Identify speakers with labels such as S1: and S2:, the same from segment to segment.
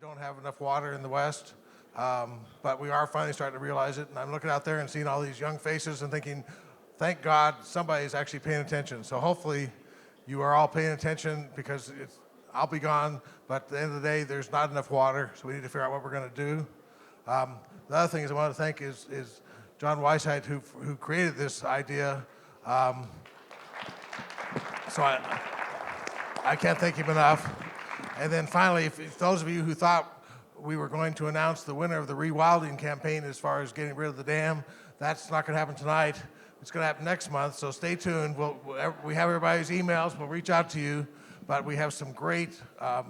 S1: don't have enough water in the West, but we are finally starting to realize it. And I'm looking out there and seeing all these young faces and thinking, thank God somebody's actually paying attention. So hopefully you are all paying attention because I'll be gone, but at the end of the day, there's not enough water, so we need to figure out what we're going to do. The other thing is I want to thank is John Weisheit, who created this idea. So I can't thank him enough. And then finally, if those of you who thought we were going to announce the winner of the rewilding campaign as far as getting rid of the dam, that's not going to happen tonight. It's going to happen next month, so stay tuned. We have everybody's emails. We'll reach out to you, but we have some great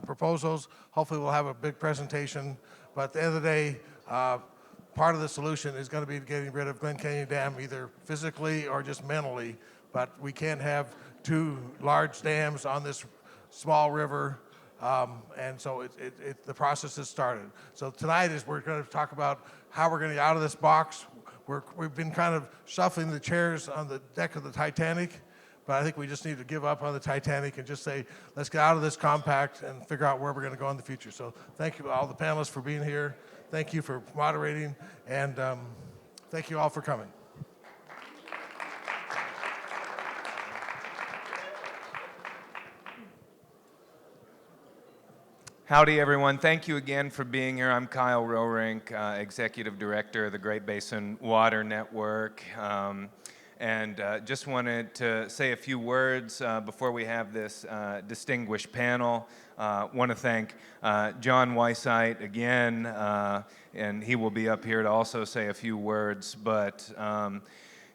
S1: proposals. Hopefully we'll have a big presentation. But at the end of the day, part of the solution is going to be getting rid of Glen Canyon Dam, either physically or just mentally. But we can't have two large dams on this small river. And so the process has started. So tonight we're going to talk about how we're going to get out of this box. We've been kind of shuffling the chairs on the deck of the Titanic, but I think we just need to give up on the Titanic and just say, let's get out of this compact and figure out where we're going to go in the future. So thank you all the panelists for being here. Thank you for moderating, and thank you all for coming.
S2: Howdy, everyone. Thank you again for being here. I'm Kyle Roerink, Executive Director of the Great Basin Water Network. And just wanted to say a few words before we have this distinguished panel. Want to thank John Weisheit again, and he will be up here to also say a few words. But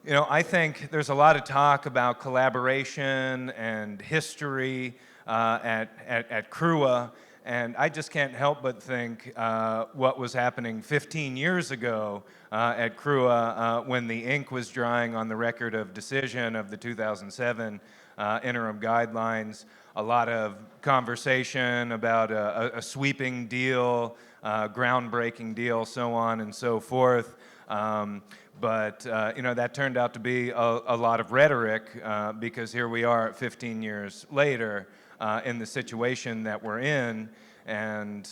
S2: you know, I think there's a lot of talk about collaboration and history at CRUA. And I just can't help but think what was happening 15 years ago at CRUA when the ink was drying on the record of decision of the 2007 interim guidelines. A lot of conversation about a sweeping deal, groundbreaking deal, so on and so forth. But you know, that turned out to be a lot of rhetoric because here we are 15 years later. In the situation that we're in, and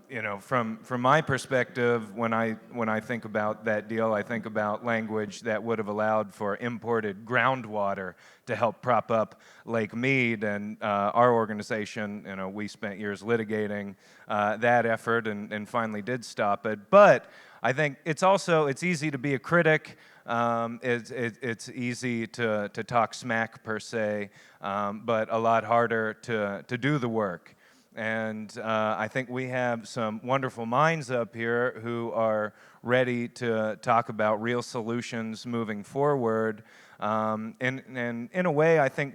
S2: you know, from my perspective, when I think about that deal, I think about language that would have allowed for imported groundwater to help prop up Lake Mead, and our organization, you know, we spent years litigating that effort and finally did stop it. But I think it's easy to be a critic. It's easy to talk smack per se, but a lot harder to do the work. And I think we have some wonderful minds up here who are ready to talk about real solutions moving forward. And in a way, I think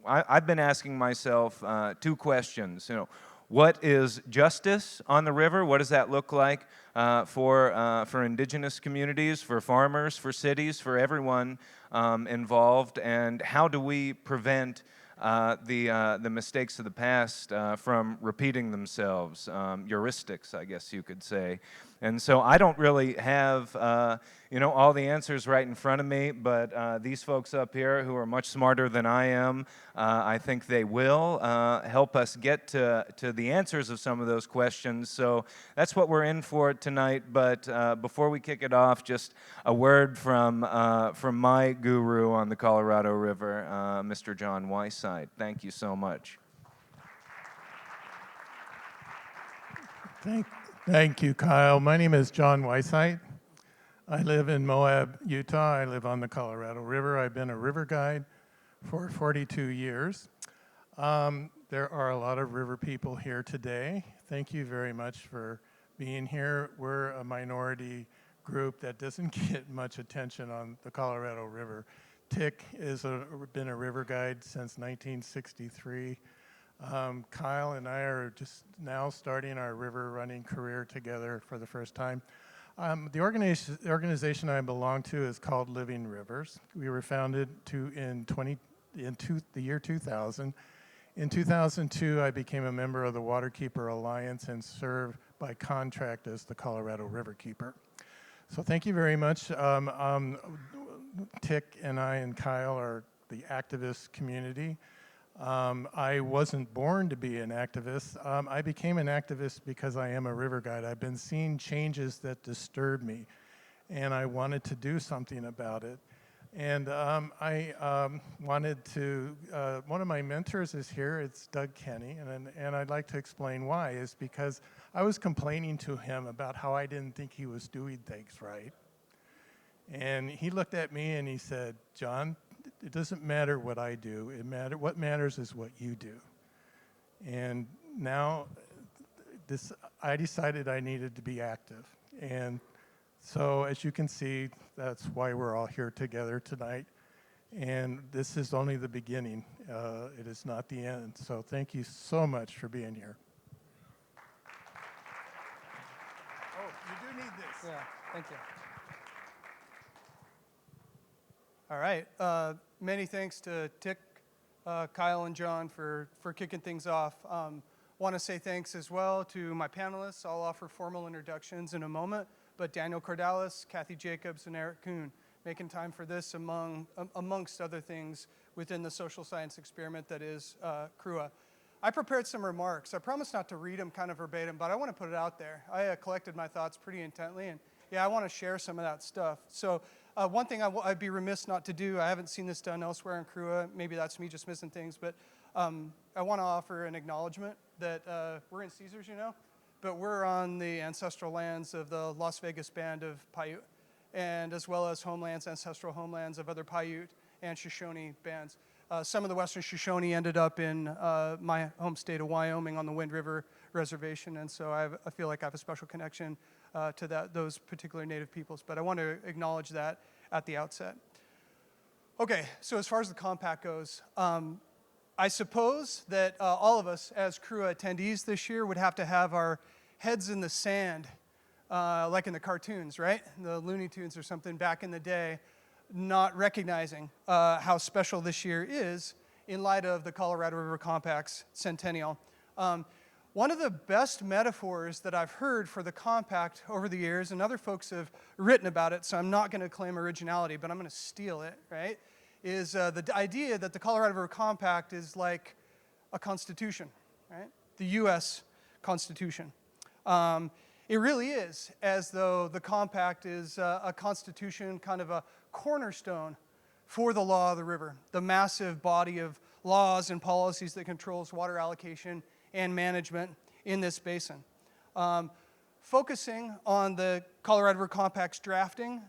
S2: I've been asking myself two questions. You know, what is justice on the river? What does that look like for indigenous communities, for farmers, for cities, for everyone involved? And how do we prevent the mistakes of the past from repeating themselves? Heuristics, I guess you could say. And so I don't really have you know, all the answers right in front of me, but these folks up here who are much smarter than I am, I think they will help us get to the answers of some of those questions. So that's what we're in for tonight. But before we kick it off, just a word from my guru on the Colorado River, Mr. John Weisheit. Thank you so much.
S3: Thank you, Kyle. My name is John Weisheit. I live in Moab, Utah. I live on the Colorado River. I've been a river guide for 42 years. There are a lot of river people here today. Thank you very much for being here. We're a minority group that doesn't get much attention on the Colorado River. Tick has been a river guide since 1963. Kyle and I are just now starting our river running career together for the first time. The organization I belong to is called Living Rivers. We were founded in the year 2000. In 2002, I became a member of the Waterkeeper Alliance and serve by contract as the Colorado River Keeper. So thank you very much. Tick and I and Kyle are the activist community. I wasn't born to be an activist. I became an activist because I am a river guide. I've been seeing changes that disturb me, and I wanted to do something about it. And I wanted to, one of my mentors is here, it's Doug Kenny, and I'd like to explain why, is because I was complaining to him about how I didn't think he was doing things right. And he looked at me and he said, John, it doesn't matter what I do, what matters is what you do. And now I decided I needed to be active. And so as you can see, that's why we're all here together tonight. And this is only the beginning. It is not the end. So thank you so much for being here. Oh, you do need this.
S4: Yeah, thank you. All right. Many thanks to Tick, Kyle, and John for kicking things off. Want to say thanks as well to my panelists. I'll offer formal introductions in a moment, but Daniel Cordalis, Kathy Jacobs, and Eric Kuhn making time for this amongst other things within the social science experiment that is CRUA. I prepared some remarks. I promise not to read them kind of verbatim, but I want to put it out there. I collected my thoughts pretty intently, and yeah, I want to share some of that stuff. So one thing I'd be remiss not to do, I haven't seen this done elsewhere in CRUA, maybe that's me just missing things, but I want to offer an acknowledgement that we're in Caesars, you know, but we're on the ancestral lands of the Las Vegas Band of Paiute, and as well as ancestral homelands of other Paiute and Shoshone bands. Some of the Western Shoshone ended up in my home state of Wyoming on the Wind River Reservation, and so I feel like I have a special connection to those particular Native peoples, but I want to acknowledge that at the outset. Okay, so as far as the compact goes, I suppose that all of us as CRUA attendees this year would have to have our heads in the sand, like in the cartoons, right? The Looney Tunes or something back in the day, not recognizing how special this year is in light of the Colorado River Compact's centennial. One of the best metaphors that I've heard for the compact over the years, and other folks have written about it, so I'm not going to claim originality, but I'm going to steal it, right, is the idea that the Colorado River Compact is like a constitution, right? The U.S. Constitution. It really is, as though the compact is a constitution, kind of a cornerstone for the law of the river, the massive body of laws and policies that controls water allocation and management in this basin. Focusing on the Colorado River Compact's drafting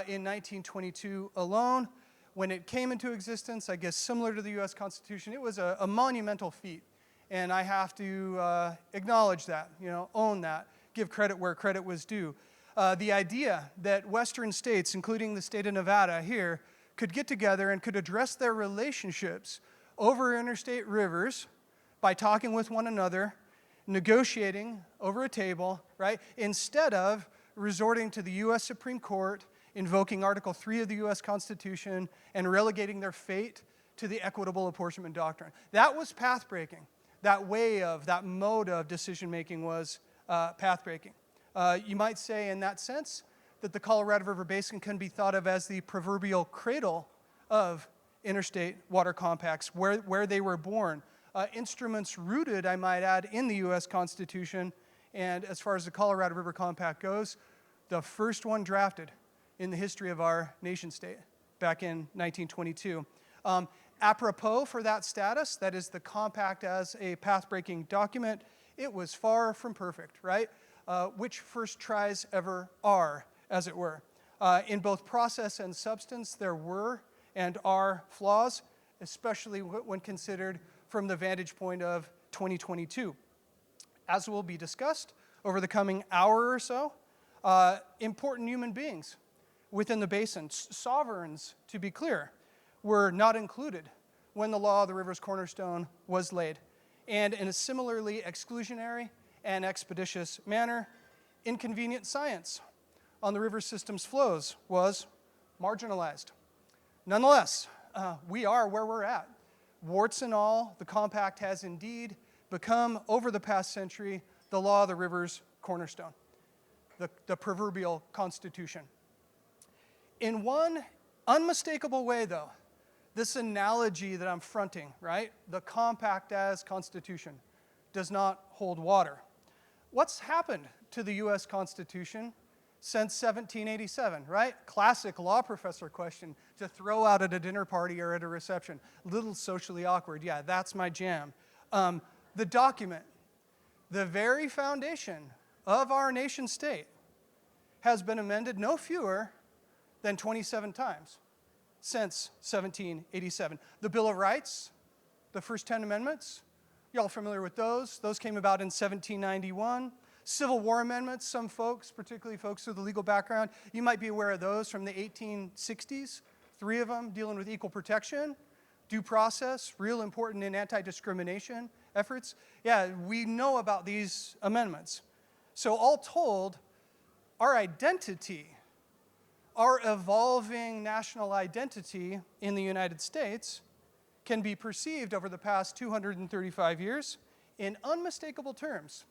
S4: in 1922 alone, when it came into existence, I guess similar to the U.S. Constitution, it was a monumental feat. And I have to acknowledge that, own that, give credit where credit was due. The idea that Western states, including the state of Nevada here, could get together and could address their relationships over interstate rivers by talking with one another, negotiating over a table, right, instead of resorting to the U.S. Supreme Court, invoking Article 3 of the U.S. Constitution, and relegating their fate to the equitable apportionment doctrine. That was path-breaking. That mode of decision-making was path-breaking. You might say in that sense that the Colorado River Basin can be thought of as the proverbial cradle of interstate water compacts, where they were born. Instruments rooted, I might add, in the U.S. Constitution, and as far as the Colorado River Compact goes, the first one drafted in the history of our nation state back in 1922. Apropos for that status, that is the compact as a path-breaking document, it was far from perfect, right? Which first tries ever are, as it were. In both process and substance, there were and are flaws, especially when considered from the vantage point of 2022. As will be discussed over the coming hour or so, important human beings within the basin, sovereigns to be clear, were not included when the law of the river's cornerstone was laid. And in a similarly exclusionary and expeditious manner, inconvenient science on the river system's flows was marginalized. Nonetheless, we are where we're at. Warts and all, the compact has indeed become, over the past century, the law of the river's cornerstone, the proverbial constitution. In one unmistakable way, though, This analogy that I'm fronting, right? The compact as Constitution does not hold water. What's happened to the U.S. Constitution since 1787, right? Classic law professor question to throw out at a dinner party or at a reception. Little socially awkward. Yeah, that's my jam. The document, the very foundation of our nation state, has been amended no fewer than 27 times since 1787. The Bill of Rights, the first 10 amendments, y'all familiar with those? Those came about in 1791. Civil War amendments, some folks, particularly folks with a legal background, you might be aware of those from the 1860s. 3 of them dealing with equal protection, due process, real important in anti-discrimination efforts. Yeah, we know about these amendments. So all told, our identity, our evolving national identity in the United States can be perceived over the past 235 years in unmistakable terms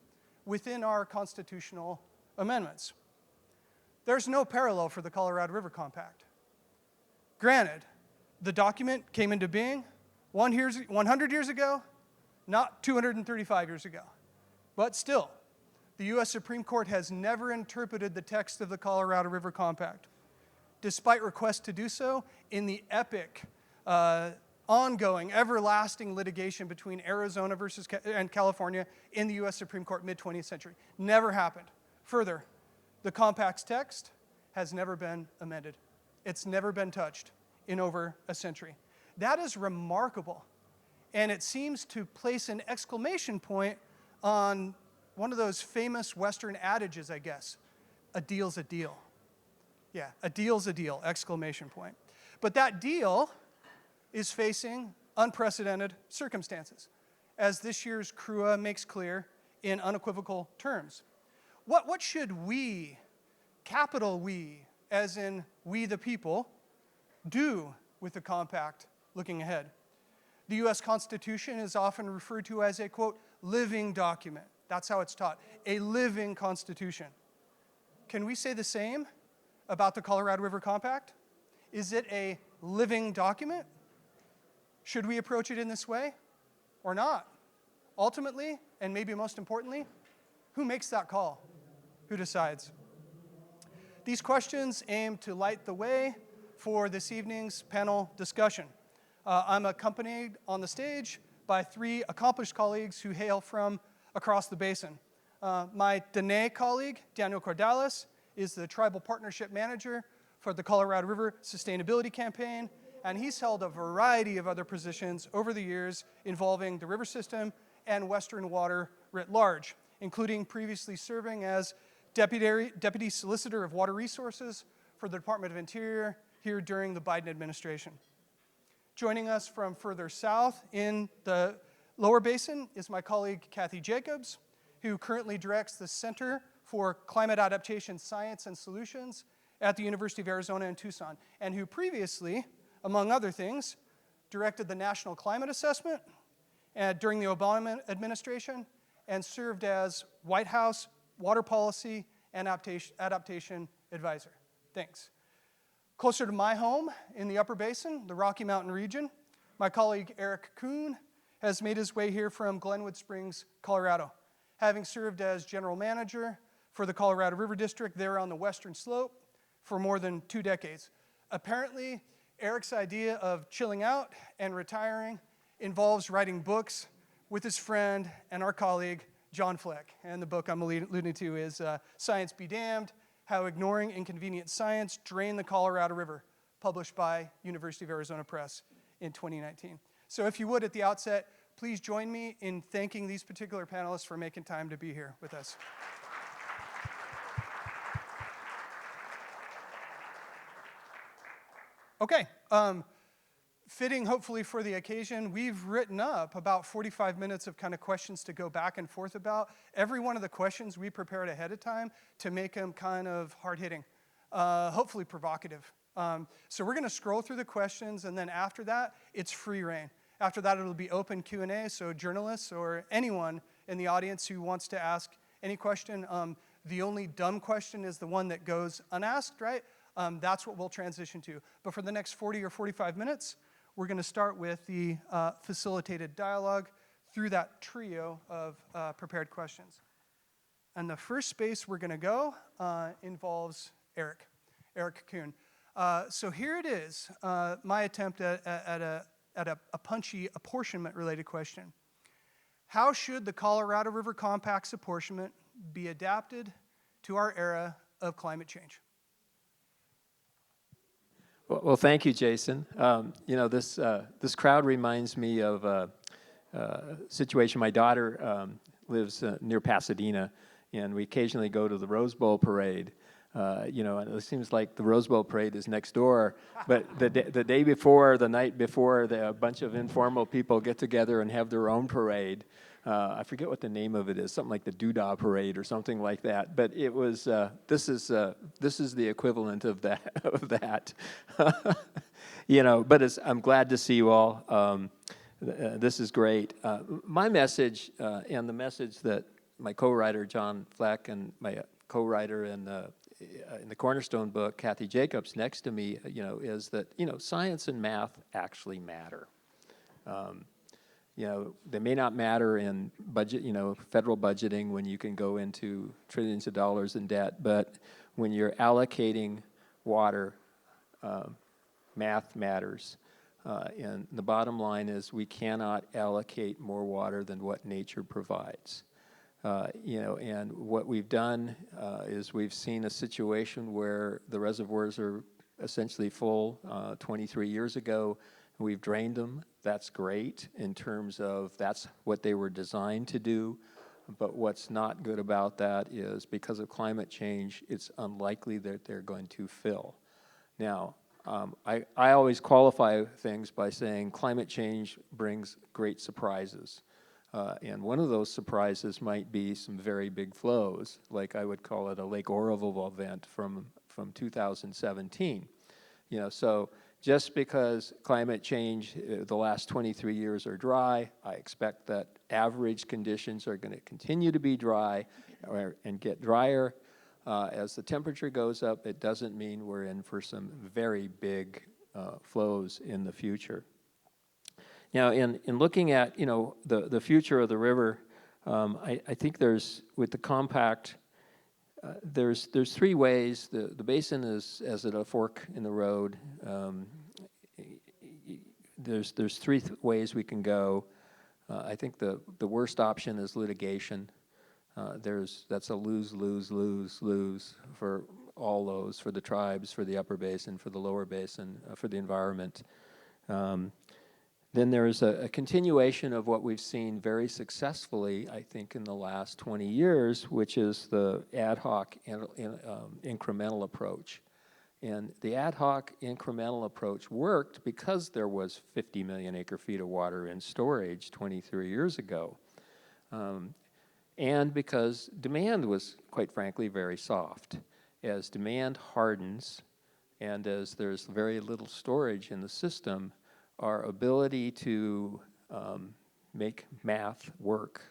S4: within our constitutional amendments. There's no parallel for the Colorado River Compact. Granted, the document came into being 100 years ago, not 235 years ago. But still, the U.S. Supreme Court has never interpreted the text of the Colorado River Compact, despite requests to do so in the epic, ongoing, everlasting litigation between Arizona and California in the U.S. Supreme Court mid-20th century. Never happened. Further, the compact's text has never been amended. It's never been touched in over a century. That is remarkable, and it seems to place an exclamation point on one of those famous Western adages, I guess. A deal's a deal. Yeah, a deal's a deal, exclamation point. But that deal is facing unprecedented circumstances, as this year's CRUA makes clear in unequivocal terms. What should we, capital we, as in we the people, do with the compact looking ahead? The U.S. Constitution is often referred to as a, quote, living document. That's how it's taught, a living Constitution. Can we say the same about the Colorado River Compact? Is it a living document? Should we approach it in this way or not? Ultimately, and maybe most importantly, who makes that call? Who decides? These questions aim to light the way for this evening's panel discussion. I'm accompanied on the stage by 3 accomplished colleagues who hail from across the basin. My Dene colleague, Daniel Cordalis, is the Tribal Partnership Manager for the Colorado River Sustainability Campaign, and he's held a variety of other positions over the years involving the river system and Western water writ large, including previously serving as Deputy Solicitor of Water Resources for the Department of Interior here during the Biden administration. Joining us from further south in the Lower Basin is my colleague Kathy Jacobs, who currently directs the Center for Climate Adaptation Science and Solutions at the University of Arizona in Tucson, and who previously, among other things, directed the National Climate Assessment during the Obama administration and served as White House Water Policy and Adaptation Advisor. Thanks. Closer to my home in the Upper Basin, the Rocky Mountain region, my colleague Eric Kuhn has made his way here from Glenwood Springs, Colorado, having served as general manager for the Colorado River District there on the western slope for more than 2 decades. Apparently, Eric's idea of chilling out and retiring involves writing books with his friend and our colleague, John Fleck. And the book I'm alluding to is Science Be Damned, How Ignoring Inconvenient Science Drained the Colorado River, published by University of Arizona Press in 2019. So if you would, at the outset, please join me in thanking these particular panelists for making time to be here with us. Okay, fitting hopefully for the occasion, we've written up about 45 minutes of kind of questions to go back and forth about. Every one of the questions we prepared ahead of time to make them kind of hard-hitting, hopefully provocative. So we're going to scroll through the questions, and then after that, it's free reign. After that, it'll be open Q&A, so journalists or anyone in the audience who wants to ask any question. The only dumb question is the one that goes unasked, right? That's what we'll transition to. But for the next 40 or 45 minutes, we're going to start with the facilitated dialogue through that trio of prepared questions. And the first space we're going to go involves Eric Kuhn. So here it is, my attempt at a punchy apportionment-related question. How should the Colorado River Compact's apportionment be adapted to our era of climate change?
S5: Well, thank you, Jason. This crowd reminds me of a situation. My daughter lives near Pasadena, and we occasionally go to the Rose Bowl parade. And it seems like the Rose Bowl parade is next door, but the day before, the night before, a bunch of informal people get together and have their own parade. I forget what the name of it is, something like the Doodah Parade or something like that. But it was this is the equivalent of that. But I'm glad to see you all. This is great. My message and the message that my co-writer John Fleck and my co-writer in the Cornerstone book, Kathy Jacobs, next to me, is that science and math actually matter. They may not matter in budget, federal budgeting when you can go into trillions of dollars in debt, but when you're allocating water, math matters. And the bottom line is we cannot allocate more water than what nature provides. And what we've done is we've seen a situation where the reservoirs are essentially full 23 years ago. We've drained them. That's great in terms of that's what they were designed to do. But what's not good about that is because of climate change, it's unlikely that they're going to fill. Now, I always qualify things by saying climate change brings great surprises. And one of those surprises might be some very big flows, like I would call it a Lake Oroville event from 2017. So just because climate change, the last 23 years are dry, I expect that average conditions are going to continue to be dry and get drier. As the temperature goes up, it doesn't mean we're in for some very big flows in the future. Now, in looking at the future of the river, I think there's with the compact, there's three ways. The basin is as at a fork in the road. There's three ways we can go. I think the worst option is litigation. That's a lose for all those, for the tribes, for the upper basin, for the lower basin, for the environment. Then there's a continuation of what we've seen very successfully, I think, in the last 20 years, which is the ad hoc incremental approach. And the ad hoc incremental approach worked because there was 50 million acre-feet of water in storage 23 years ago. And because demand was, quite frankly, very soft. As demand hardens and as there's very little storage in the system, our ability to make math work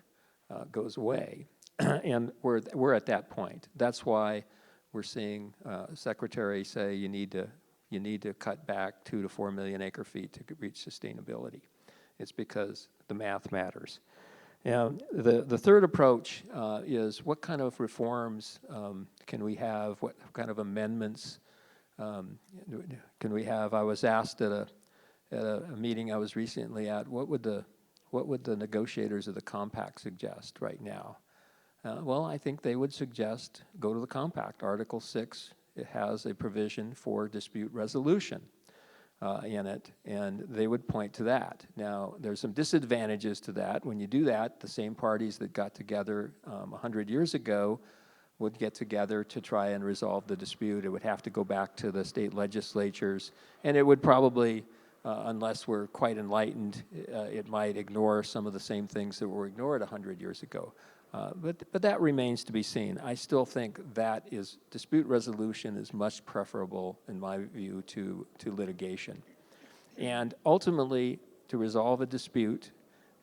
S5: goes away. And we're at that point. That's why we're seeing secretaries say you need to cut back 2 to 4 million acre-feet to reach sustainability. It's because the math matters. Now, the third approach is what kind of reforms can we have? What kind of amendments can we have? I was asked at a meeting I was recently at, what would the negotiators of the compact suggest right now? Well, I think they would suggest go to the compact. Article 6, it has a provision for dispute resolution in it, and they would point to that. Now, there's some disadvantages to that. When you do that, the same parties that got together 100 years ago would get together to try and resolve the dispute. It would have to go back to the state legislatures, and it would probably, unless we're quite enlightened, it might ignore some of the same things that were ignored 100 years ago. But that remains to be seen. I still think that dispute resolution is much preferable, in my view, to litigation. And ultimately, to resolve a dispute,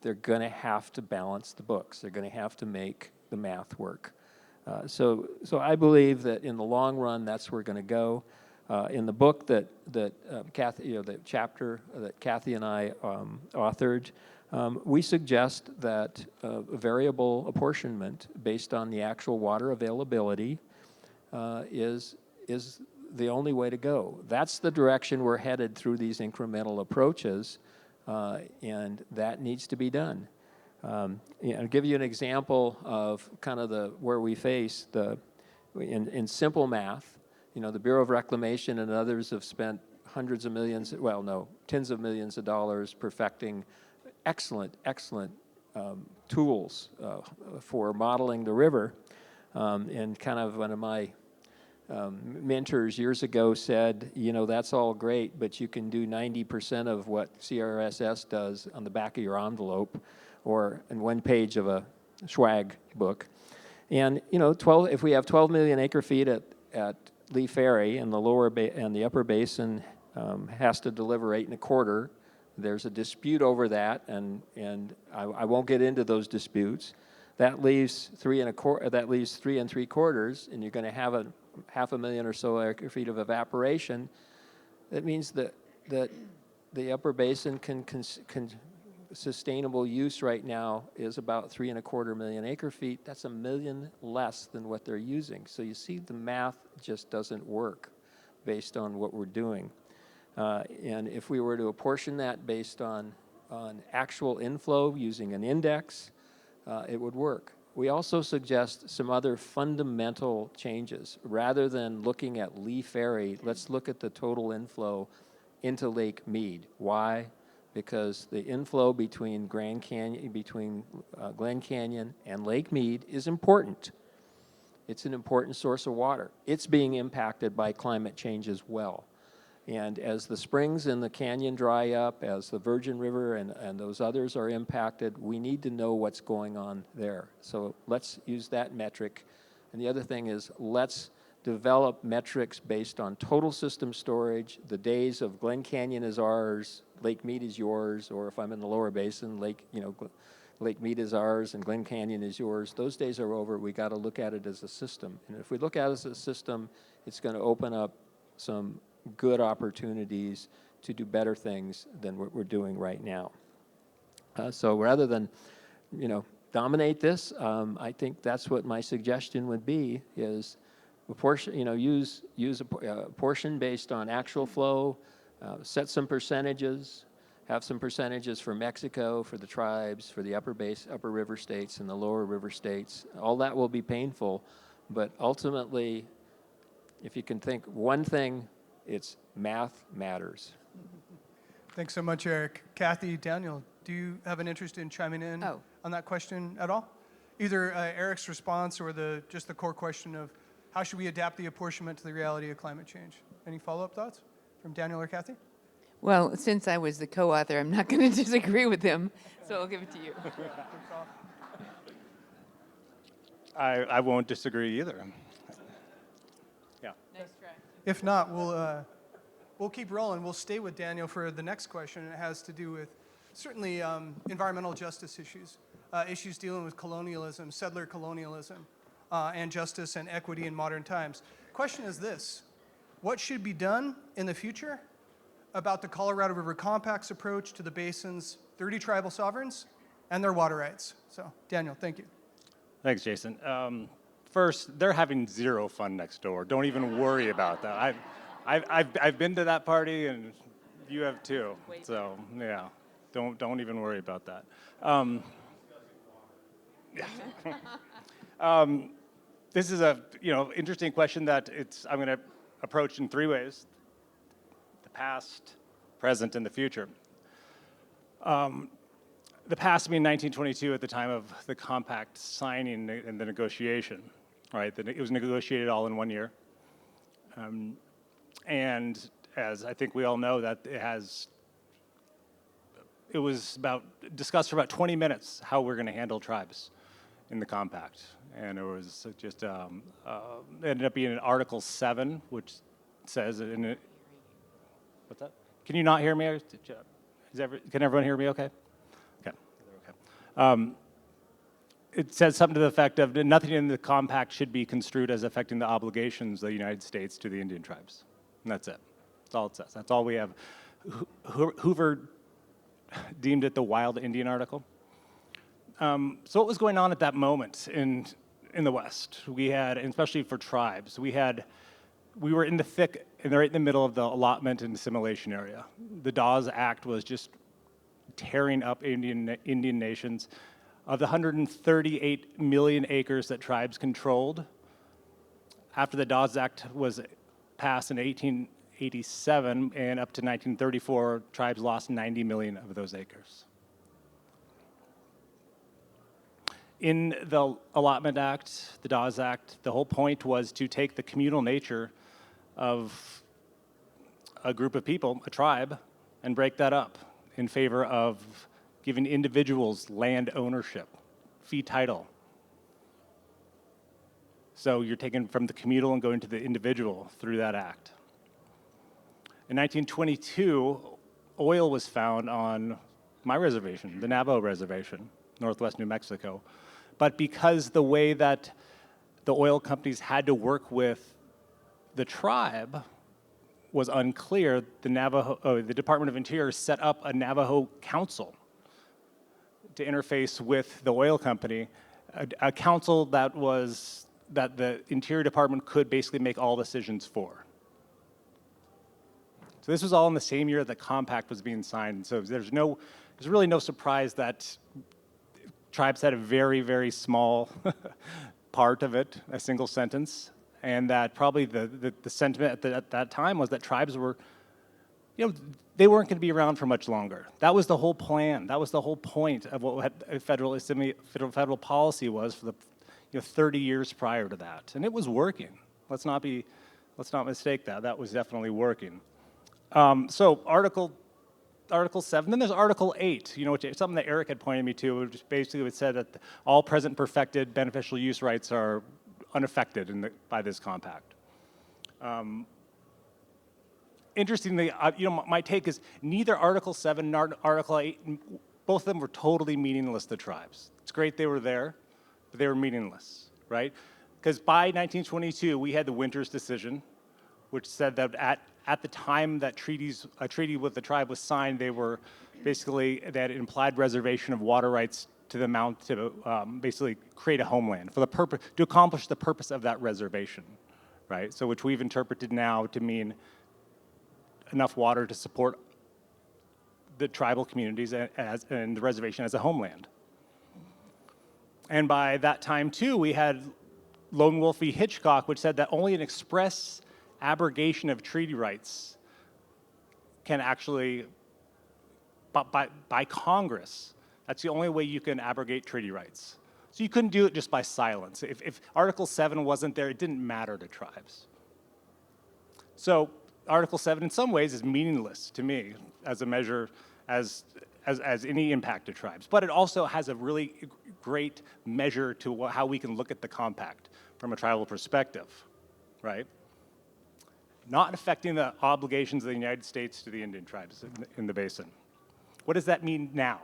S5: they're going to have to balance the books. They're going to have to make the math work. So I believe that in the long run, that's where we're going to go. In the book that Kathy, the chapter that Kathy and I authored, we suggest that variable apportionment based on the actual water availability is the only way to go. That's the direction we're headed through these incremental approaches, and that needs to be done. I'll give you an example of kind of where we face in simple math. The Bureau of Reclamation and others have spent hundreds of millions, well, no, tens of millions of dollars perfecting excellent tools for modeling the river. And kind of one of my mentors years ago said, that's all great, but you can do 90% of what CRSS does on the back of your envelope or in one page of a swag book. And, if we have 12 million acre feet at Lee Ferry and the upper basin has to deliver 8.25. There's a dispute over that, and I won't get into those disputes. That leaves 3.25. That leaves 3 3/4, and you're going to have a 500,000 or so acre feet of evaporation. That means that the upper basin can sustainable use right now is about 3.25 million acre feet. That's 1 million less than what they're using. So you see, the math just doesn't work based on what we're doing. And if we were to apportion that based on actual inflow using an index, it would work. We also suggest some other fundamental changes. Rather than looking at Lee Ferry, let's look at the total inflow into Lake Mead. Why? Because the inflow between Glen Canyon and Lake Mead is important. It's an important source of water. It's being impacted by climate change as well. And as the springs in the canyon dry up, as the Virgin River and those others are impacted, we need to know what's going on there. So let's use that metric. And the other thing is, let's develop metrics based on total system storage. The days of Glen Canyon is ours, Lake Mead is yours, or if I'm in the lower basin, Lake Mead is ours and Glen Canyon is yours. Those days are over. We got to look at it as a system. And if we look at it as a system, it's going to open up some good opportunities to do better things than what we're doing right now. So rather than, dominate this, I think that's what my suggestion would be: is use a portion based on actual flow, set some percentages, have some percentages for Mexico, for the tribes, for the upper river states and the lower river states. All that will be painful, but ultimately, if you can think one thing, it's math matters.
S4: Thanks so much, Eric. Kathy, Daniel, do you have an interest in chiming in on that question at all? Either Eric's response or just the core question of how should we adapt the apportionment to the reality of climate change? Any follow-up thoughts from Daniel or Kathy?
S6: Well, since I was the co-author, I'm not going to disagree with him, so I'll give it to you.
S7: I won't disagree either. Yeah.
S6: Nice try.
S4: If not, we'll keep rolling. We'll stay with Daniel for the next question. It has to do with certainly environmental justice issues, issues dealing with colonialism, settler colonialism, and justice and equity in modern times. Question is this: what should be done in the future about the Colorado River Compact's approach to the basin's 30 tribal sovereigns and their water rights? So, Daniel, thank you.
S7: Thanks, Jason. First, they're having zero fun next door. Don't even worry about that. I've been to that party, and you have too. So yeah, don't even worry about that. This is a interesting question that I'm going to approach in 3 ways: the past, present, and the future. The past being 1922 at the time of the compact signing and the negotiation, right? It was negotiated all in 1 year. And as I think we all know, that it was discussed for about 20 minutes how we're going to handle tribes in the compact. And it was just, ended up being in Article 7, which says, what's that? Can you not hear me? Can everyone hear me okay? Okay. It says something to the effect of nothing in the compact should be construed as affecting the obligations of the United States to the Indian tribes. And that's it. That's all it says. That's all we have. Hoover deemed it the wild Indian article. So what was going on at that moment in the West? We had, and especially for tribes, we were in the thick, and right in the middle of the allotment and assimilation area. The Dawes Act was just tearing up Indian nations. Of the 138 million acres that tribes controlled, after the Dawes Act was passed in 1887 and up to 1934, tribes lost 90 million of those acres. In the Allotment Act, the Dawes Act, the whole point was to take the communal nature of a group of people, a tribe, and break that up in favor of giving individuals land ownership, fee title. So you're taking from the communal and going to the individual through that act. In 1922, oil was found on my reservation, the Navajo Reservation, northwest New Mexico. But because the way that the oil companies had to work with the tribe was unclear, the Department of Interior set up a Navajo council to interface with the oil company, a council that the Interior Department could basically make all decisions for. So this was all in the same year the compact was being signed. So there's really no surprise that tribes had a very, very small part of it, a single sentence, and that probably the sentiment at that time was that tribes were, they weren't going to be around for much longer. That was the whole plan. That was the whole point of what federal policy was for the 30 years prior to that, and it was working. Let's not mistake that. That was definitely working. So Article 7, then there's Article 8, which is something that Eric had pointed me to, which basically said that all present perfected beneficial use rights are unaffected by this compact. Interestingly, my take is neither Article 7 nor Article 8, both of them were totally meaningless to tribes. It's great they were there, but they were meaningless, right? Because by 1922, we had the Winters decision, which said that at the time that a treaty with the tribe was signed, they had implied reservation of water rights to the amount to basically create a homeland to accomplish the purpose of that reservation, right? So which we've interpreted now to mean enough water to support the tribal communities and the reservation as a homeland. And by that time too, we had Lone Wolf v. Hitchcock, which said that only an express abrogation of treaty rights can actually, by Congress, that's the only way you can abrogate treaty rights. So you couldn't do it just by silence. If Article 7 wasn't there, it didn't matter to tribes. So Article 7 in some ways is meaningless to me as a measure, as any impact to tribes. But it also has a really great measure to how we can look at the compact from a tribal perspective, right? Not affecting the obligations of the United States to the Indian tribes in the basin. What does that mean now?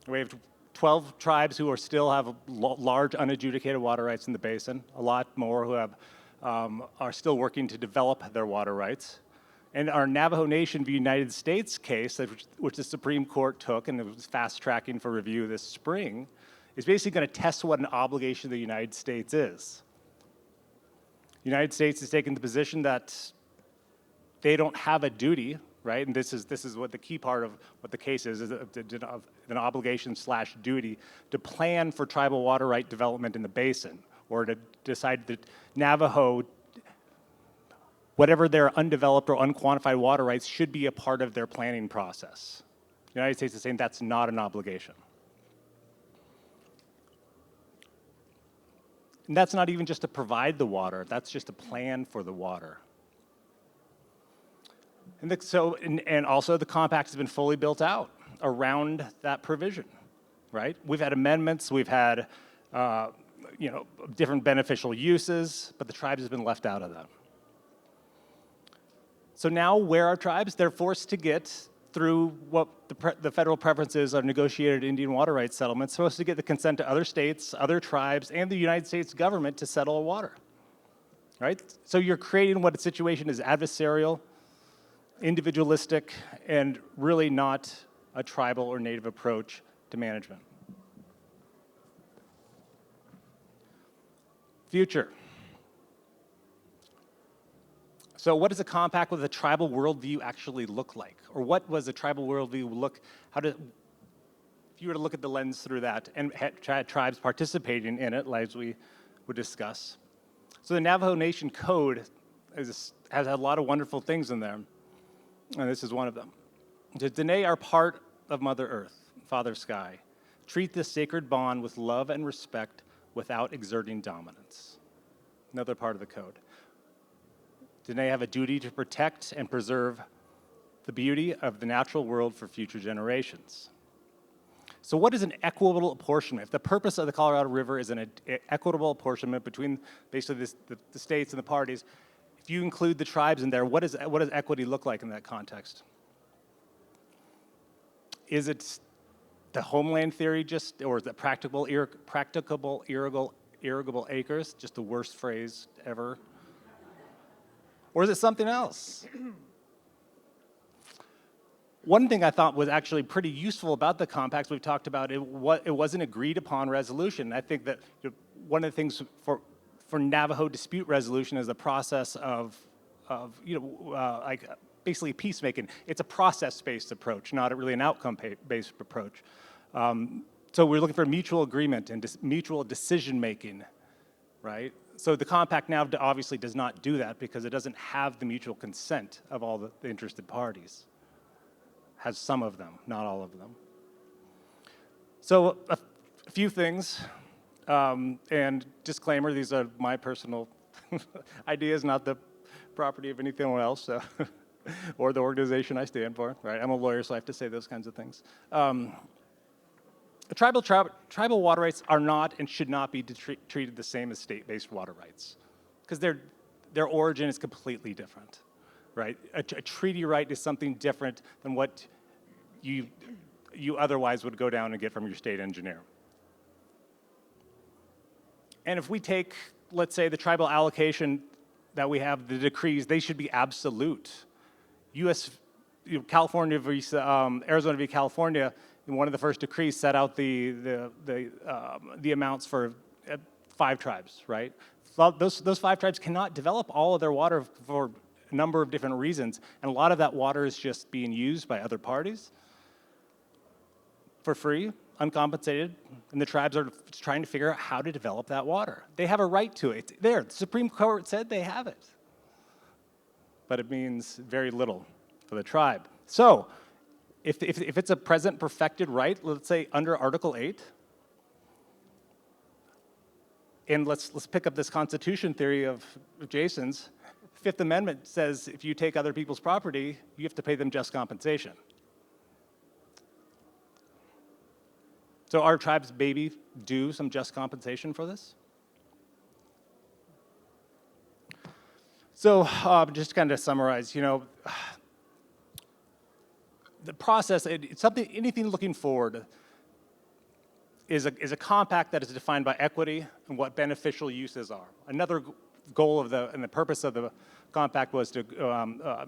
S7: We have 12 tribes who still have large unadjudicated water rights in the basin, a lot more who are still working to develop their water rights. And our Navajo Nation v. United States case, which the Supreme Court took and it was fast-tracking for review this spring, is basically going to test what an obligation the United States is. The United States is taking the position that they don't have a duty, right? And this is what the key part of what the case is an obligation/duty to plan for tribal water right development in the basin, or to decide that Navajo, whatever their undeveloped or unquantified water rights, should be a part of their planning process. The United States is saying that's not an obligation. And that's not even just to provide the water, that's just a plan for the water. And also the compact has been fully built out around that provision, right? We've had amendments, we've had different beneficial uses, but the tribes have been left out of that. So now where are tribes? They're forced to get through what the federal preferences of negotiated Indian water rights settlements, supposed to get the consent to other states, other tribes, and the United States government to settle water. right? So you're creating what a situation is adversarial, individualistic, and really not a tribal or native approach to management. Future. So what does a compact with a tribal worldview actually look like? Or what was a tribal worldview look, if you were to look at the lens through that and had tribes participating in it, as we would discuss. So the Navajo Nation Code has a lot of wonderful things in there, and this is one of them. The Dene are part of Mother Earth, Father Sky. Treat this sacred bond with love and respect without exerting dominance. Another part of the code. Dene have a duty to protect and preserve the beauty of the natural world for future generations. So what is an equitable apportionment? If the purpose of the Colorado River is an equitable apportionment between basically the states and the parties, if you include the tribes in there, what does equity look like in that context? Is it the homeland theory or is it practicable, irrigable acres, just the worst phrase ever? Or is it something else? One thing I thought was actually pretty useful about the compacts we've talked about, it was an agreed upon resolution. I think that one of the things for Navajo dispute resolution is the process of like basically peacemaking. It's a process-based approach, not really an outcome-based approach. So we're looking for mutual agreement and mutual decision-making, right? So the compact now obviously does not do that because it doesn't have the mutual consent of all the interested parties. Has some of them, not all of them. So a few things, and disclaimer, these are my personal ideas, not the property of anything else, so or the organization I stand for, right? I'm a lawyer, so I have to say those kinds of things. Tribal water rights are not and should not be treated the same as state-based water rights because their origin is completely different, right? A treaty right is something different than what you otherwise would go down and get from your state engineer. And if we take, let's say, the tribal allocation that we have, the decrees, they should be absolute. California v. Arizona v. California, in one of the first decrees set out the amounts for 5 tribes, right? Those 5 tribes cannot develop all of their water for a number of different reasons, and a lot of that water is just being used by other parties for free, uncompensated, and the tribes are trying to figure out how to develop that water. They have a right to it. The Supreme Court said they have it, but it means very little for the tribe. So, if it's a present perfected right, let's say under Article 8, and let's pick up this Constitution theory of Jason's, Fifth Amendment says if you take other people's property, you have to pay them just compensation. So our tribes maybe do some just compensation for this? So just kind of summarize, the process, anything looking forward is a compact that is defined by equity and what beneficial uses are. Another goal and the purpose of the compact was to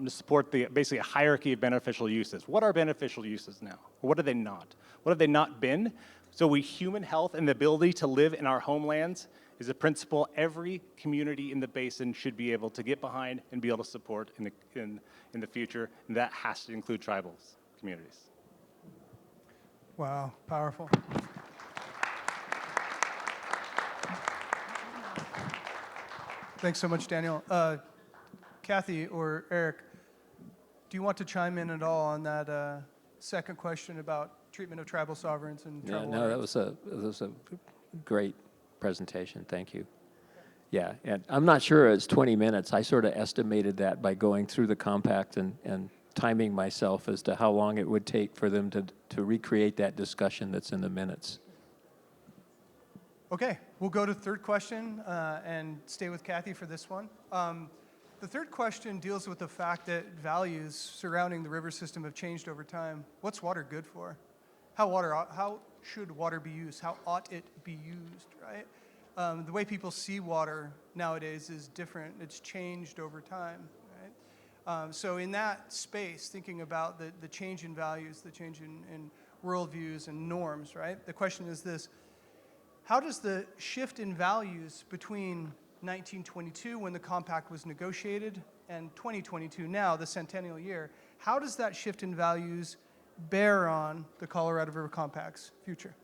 S7: support basically a hierarchy of beneficial uses. What are beneficial uses now? What are they not? What have they not been? So human health and the ability to live in our homelands is a principle every community in the basin should be able to get behind and be able to support in the future, and that has to include tribal communities.
S4: Wow, powerful. Thanks so much, Daniel. Kathy or Eric, do you want to chime in at all on that second question about treatment of tribal sovereigns and tribal
S5: No, that was a great presentation. Thank you. Yeah, and I'm not sure it's 20 minutes. I sort of estimated that by going through the compact and timing myself as to how long it would take for them to recreate that discussion that's in the minutes.
S4: Okay, we'll go to the third question and stay with Kathy for this one. The third question deals with the fact that values surrounding the river system have changed over time. What's water good for? How should water be used? How ought it be used, right? the way people see water nowadays is different. It's changed over time, right? So in that space, thinking about the change in values, the change in worldviews and norms, right? The question is this: how does the shift in values between 1922, when the compact was negotiated, and 2022, now, the centennial year, how does that shift in values bear on the Colorado River Compact's future?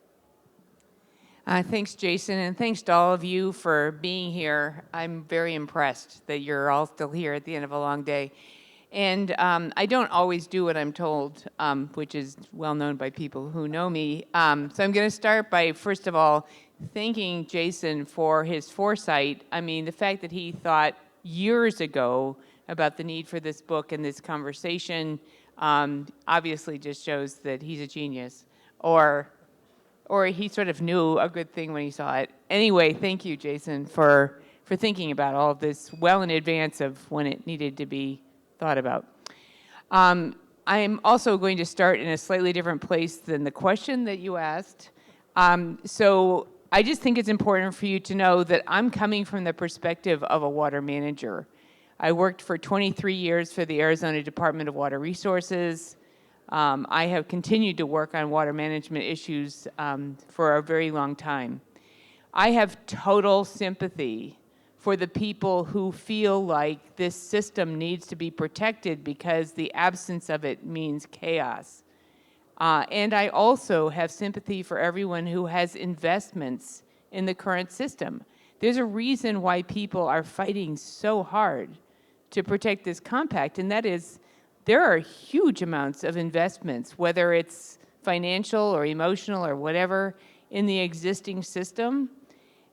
S6: Thanks, Jason, and thanks to all of you for being here. I'm very impressed that you're all still here at the end of a long day. And I don't always do what I'm told, which is well known by people who know me. So I'm going to start by, first of all, thanking Jason for his foresight. I mean, the fact that he thought years ago about the need for this book and this conversation obviously just shows that he's a genius, or he sort of knew a good thing when he saw it. Anyway, thank you, Jason, for thinking about all of this well in advance of when it needed to be thought about. I'm also going to start in a slightly different place than the question that you asked. So I just think it's important for you to know that I'm coming from the perspective of a water manager. I worked for 23 years for the Arizona Department of Water Resources. I have continued to work on water management issues for a very long time. I have total sympathy for the people who feel like this system needs to be protected because the absence of it means chaos. And I also have sympathy for everyone who has investments in the current system. There's a reason why people are fighting so hard to protect this compact, and that is there are huge amounts of investments, whether it's financial or emotional or whatever, in the existing system.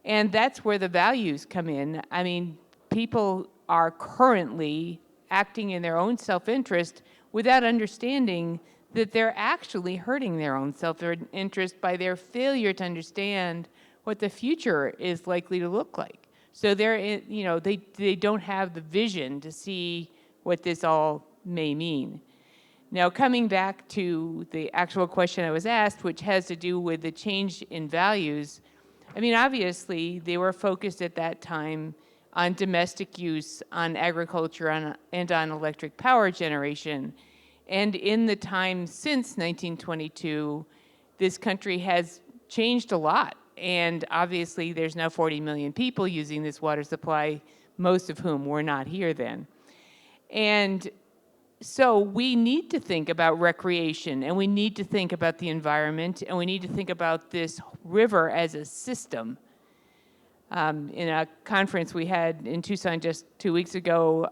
S6: And that's where the values come in. I mean, people are currently acting in their own self-interest without understanding that they're actually hurting their own self-interest by their failure to understand what the future is likely to look like. So they don't have the vision to see what this all may mean. Now, coming back to the actual question I was asked, which has to do with the change in values, I mean, obviously, they were focused at that time on domestic use, on agriculture, and on electric power generation. And in the time since 1922, this country has changed a lot. And obviously, there's now 40 million people using this water supply, most of whom were not here then. And so we need to think about recreation, and we need to think about the environment, and we need to think about this river as a system. In a conference we had in Tucson just 2 weeks ago,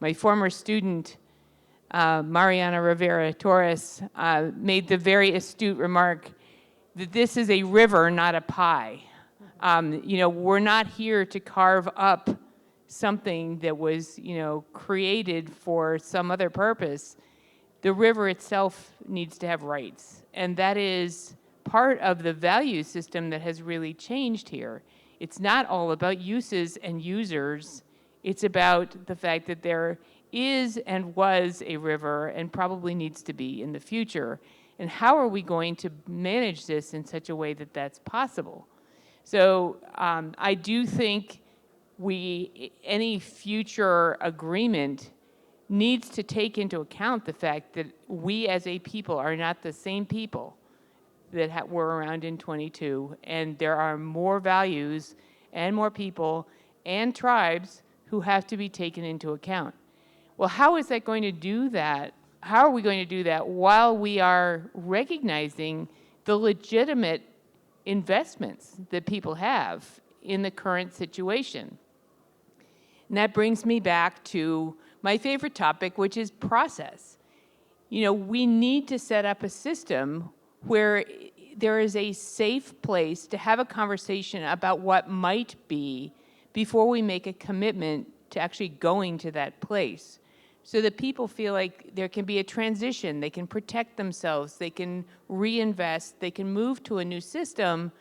S6: my former student, Mariana Rivera Torres, made the very astute remark that this is a river, not a pie. We're not here to carve up something that was, created for some other purpose. The river itself needs to have rights, and that is part of the value system that has really changed here. It's not all about uses and users. It's about the fact that there is and was a river and probably needs to be in the future. And how are we going to manage this in such a way that that's possible? So I do think any future agreement needs to take into account the fact that we as a people are not the same people that were around in 22, and there are more values and more people and tribes who have to be taken into account. Well, how is that going to do that? How are we going to do that while we are recognizing the legitimate investments that people have in the current situation? And that brings me back to my favorite topic, which is process. We need to set up a system where there is a safe place to have a conversation about what might be before we make a commitment to actually going to that place, so that people feel like there can be a transition, they can protect themselves, they can reinvest, they can move to a new system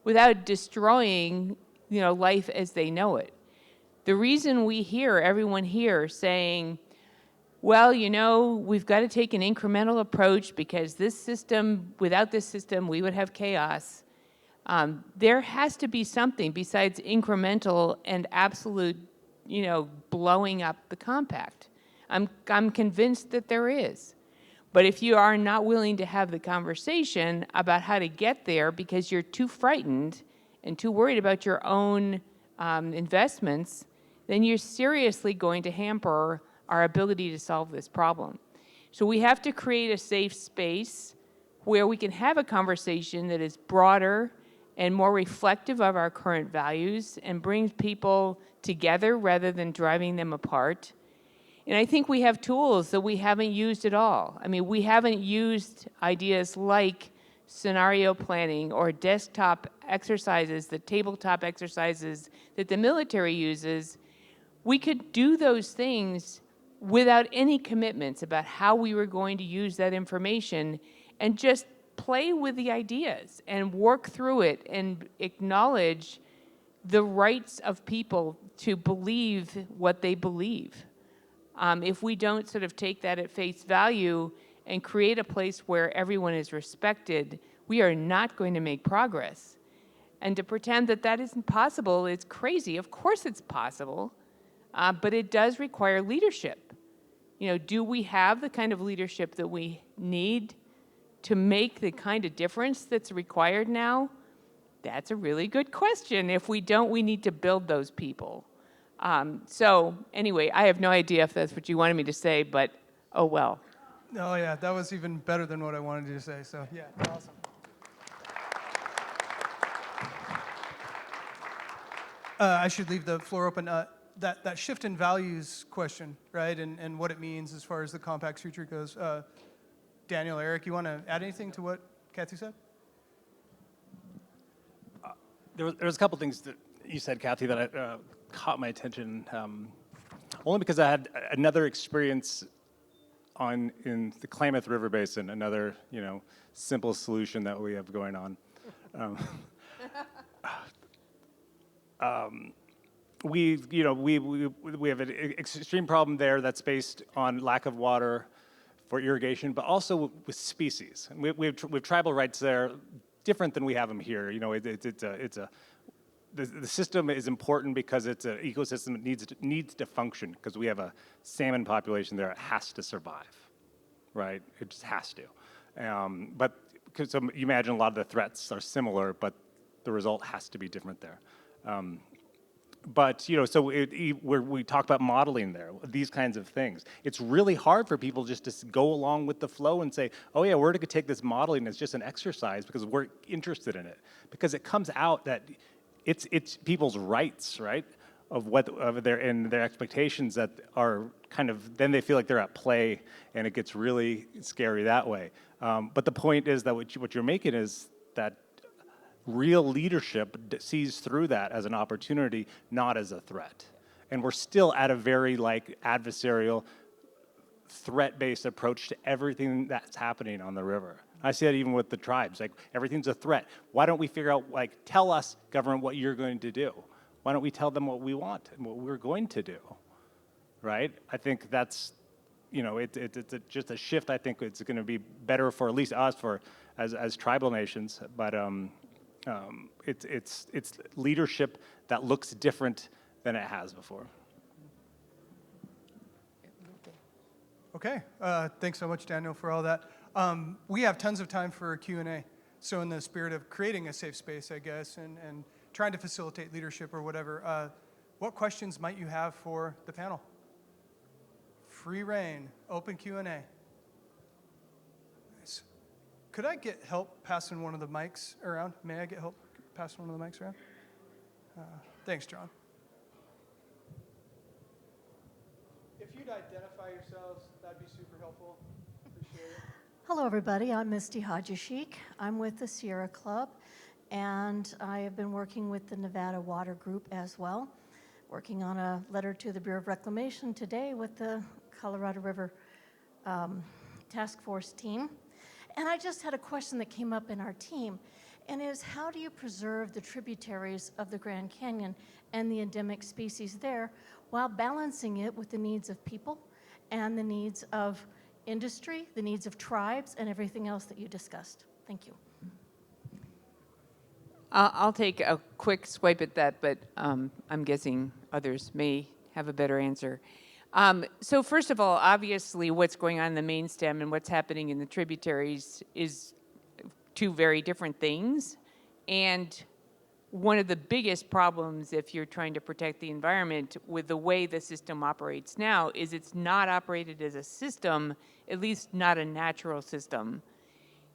S6: without destroying, life as they know it. The reason we hear everyone here saying, well, we've got to take an incremental approach because this system, without this system, we would have chaos. There has to be something besides incremental and absolute, blowing up the compact. I'm convinced that there is. But if you are not willing to have the conversation about how to get there because you're too frightened and too worried about your own investments, then you're seriously going to hamper our ability to solve this problem. So we have to create a safe space where we can have a conversation that is broader and more reflective of our current values and brings people together rather than driving them apart. And I think we have tools that we haven't used at all. I mean, we haven't used ideas like scenario planning or desktop exercises, the tabletop exercises that the military uses. We could do those things without any commitments about how we were going to use that information and just play with the ideas and work through it and acknowledge the rights of people to believe what they believe. If we don't sort of take that at face value and create a place where everyone is respected, we are not going to make progress. And to pretend that that isn't possible is crazy. Of course it's possible, but it does require leadership. Do we have the kind of leadership that we need to make the kind of difference that's required now? That's a really good question. If we don't, we need to build those people. So anyway, I have no idea if that's what you wanted me to say, but oh well.
S4: Oh yeah, that was even better than what I wanted you to say, so yeah, awesome. I should leave the floor open. That shift in values question, right, and what it means as far as the compact's future goes. Daniel, Eric, you want to add anything to what Kathy said?
S7: There was a couple things that you said, Kathy, that caught my attention, only because I had another experience in the Klamath River Basin, another simple solution that we have going on. We have an extreme problem there that's based on lack of water for irrigation, but also with species. And we have tribal rights there, different than we have them here. The system is important because it's an ecosystem that needs to function, because we have a salmon population there that has to survive, right? It just has to. So you imagine a lot of the threats are similar, but the result has to be different there. So we talk about modeling there, these kinds of things. It's really hard for people just to go along with the flow and say, oh yeah, we're going to take this modeling as just an exercise because we're interested in it. Because it comes out that it's people's rights, right, of their expectations that are kind of, then they feel like they're at play, and it gets really scary that way. But the point is that what you're making is that real leadership sees through that as an opportunity, not as a threat. And we're still at a very adversarial, threat-based approach to everything that's happening on the river. I see that even with the tribes, everything's a threat. Why don't we figure out, tell us, government, what you're going to do? Why don't we tell them what we want and what we're going to do, right? I think that's, it's just a shift. I think it's going to be better for at least us, as tribal nations, but it's leadership that looks different than it has before.
S4: Okay, thanks so much, Daniel, for all that. We have tons of time for Q&A. So in the spirit of creating a safe space, I guess, and trying to facilitate leadership or whatever, what questions might you have for the panel? Free reign, open Q&A. Nice. Could I get help passing one of the mics around? May I get help passing one of the mics around? Thanks, John. If you'd identify yourselves, that'd be super helpful. Appreciate it.
S8: Hello, everybody. I'm Misty Hajishik. I'm with the Sierra Club, and I have been working with the Nevada Water Group as well, working on a letter to the Bureau of Reclamation today with the Colorado River Task Force team. And I just had a question that came up in our team, and is how do you preserve the tributaries of the Grand Canyon and the endemic species there while balancing it with the needs of people and the needs of industry, the needs of tribes, and everything else that you discussed? Thank you.
S6: I'll take a quick swipe at that, but I'm guessing others may have a better answer. So first of all, obviously what's going on in the main stem and what's happening in the tributaries is two very different things. And one of the biggest problems if you're trying to protect the environment with the way the system operates now is it's not operated as a system, at least not a natural system.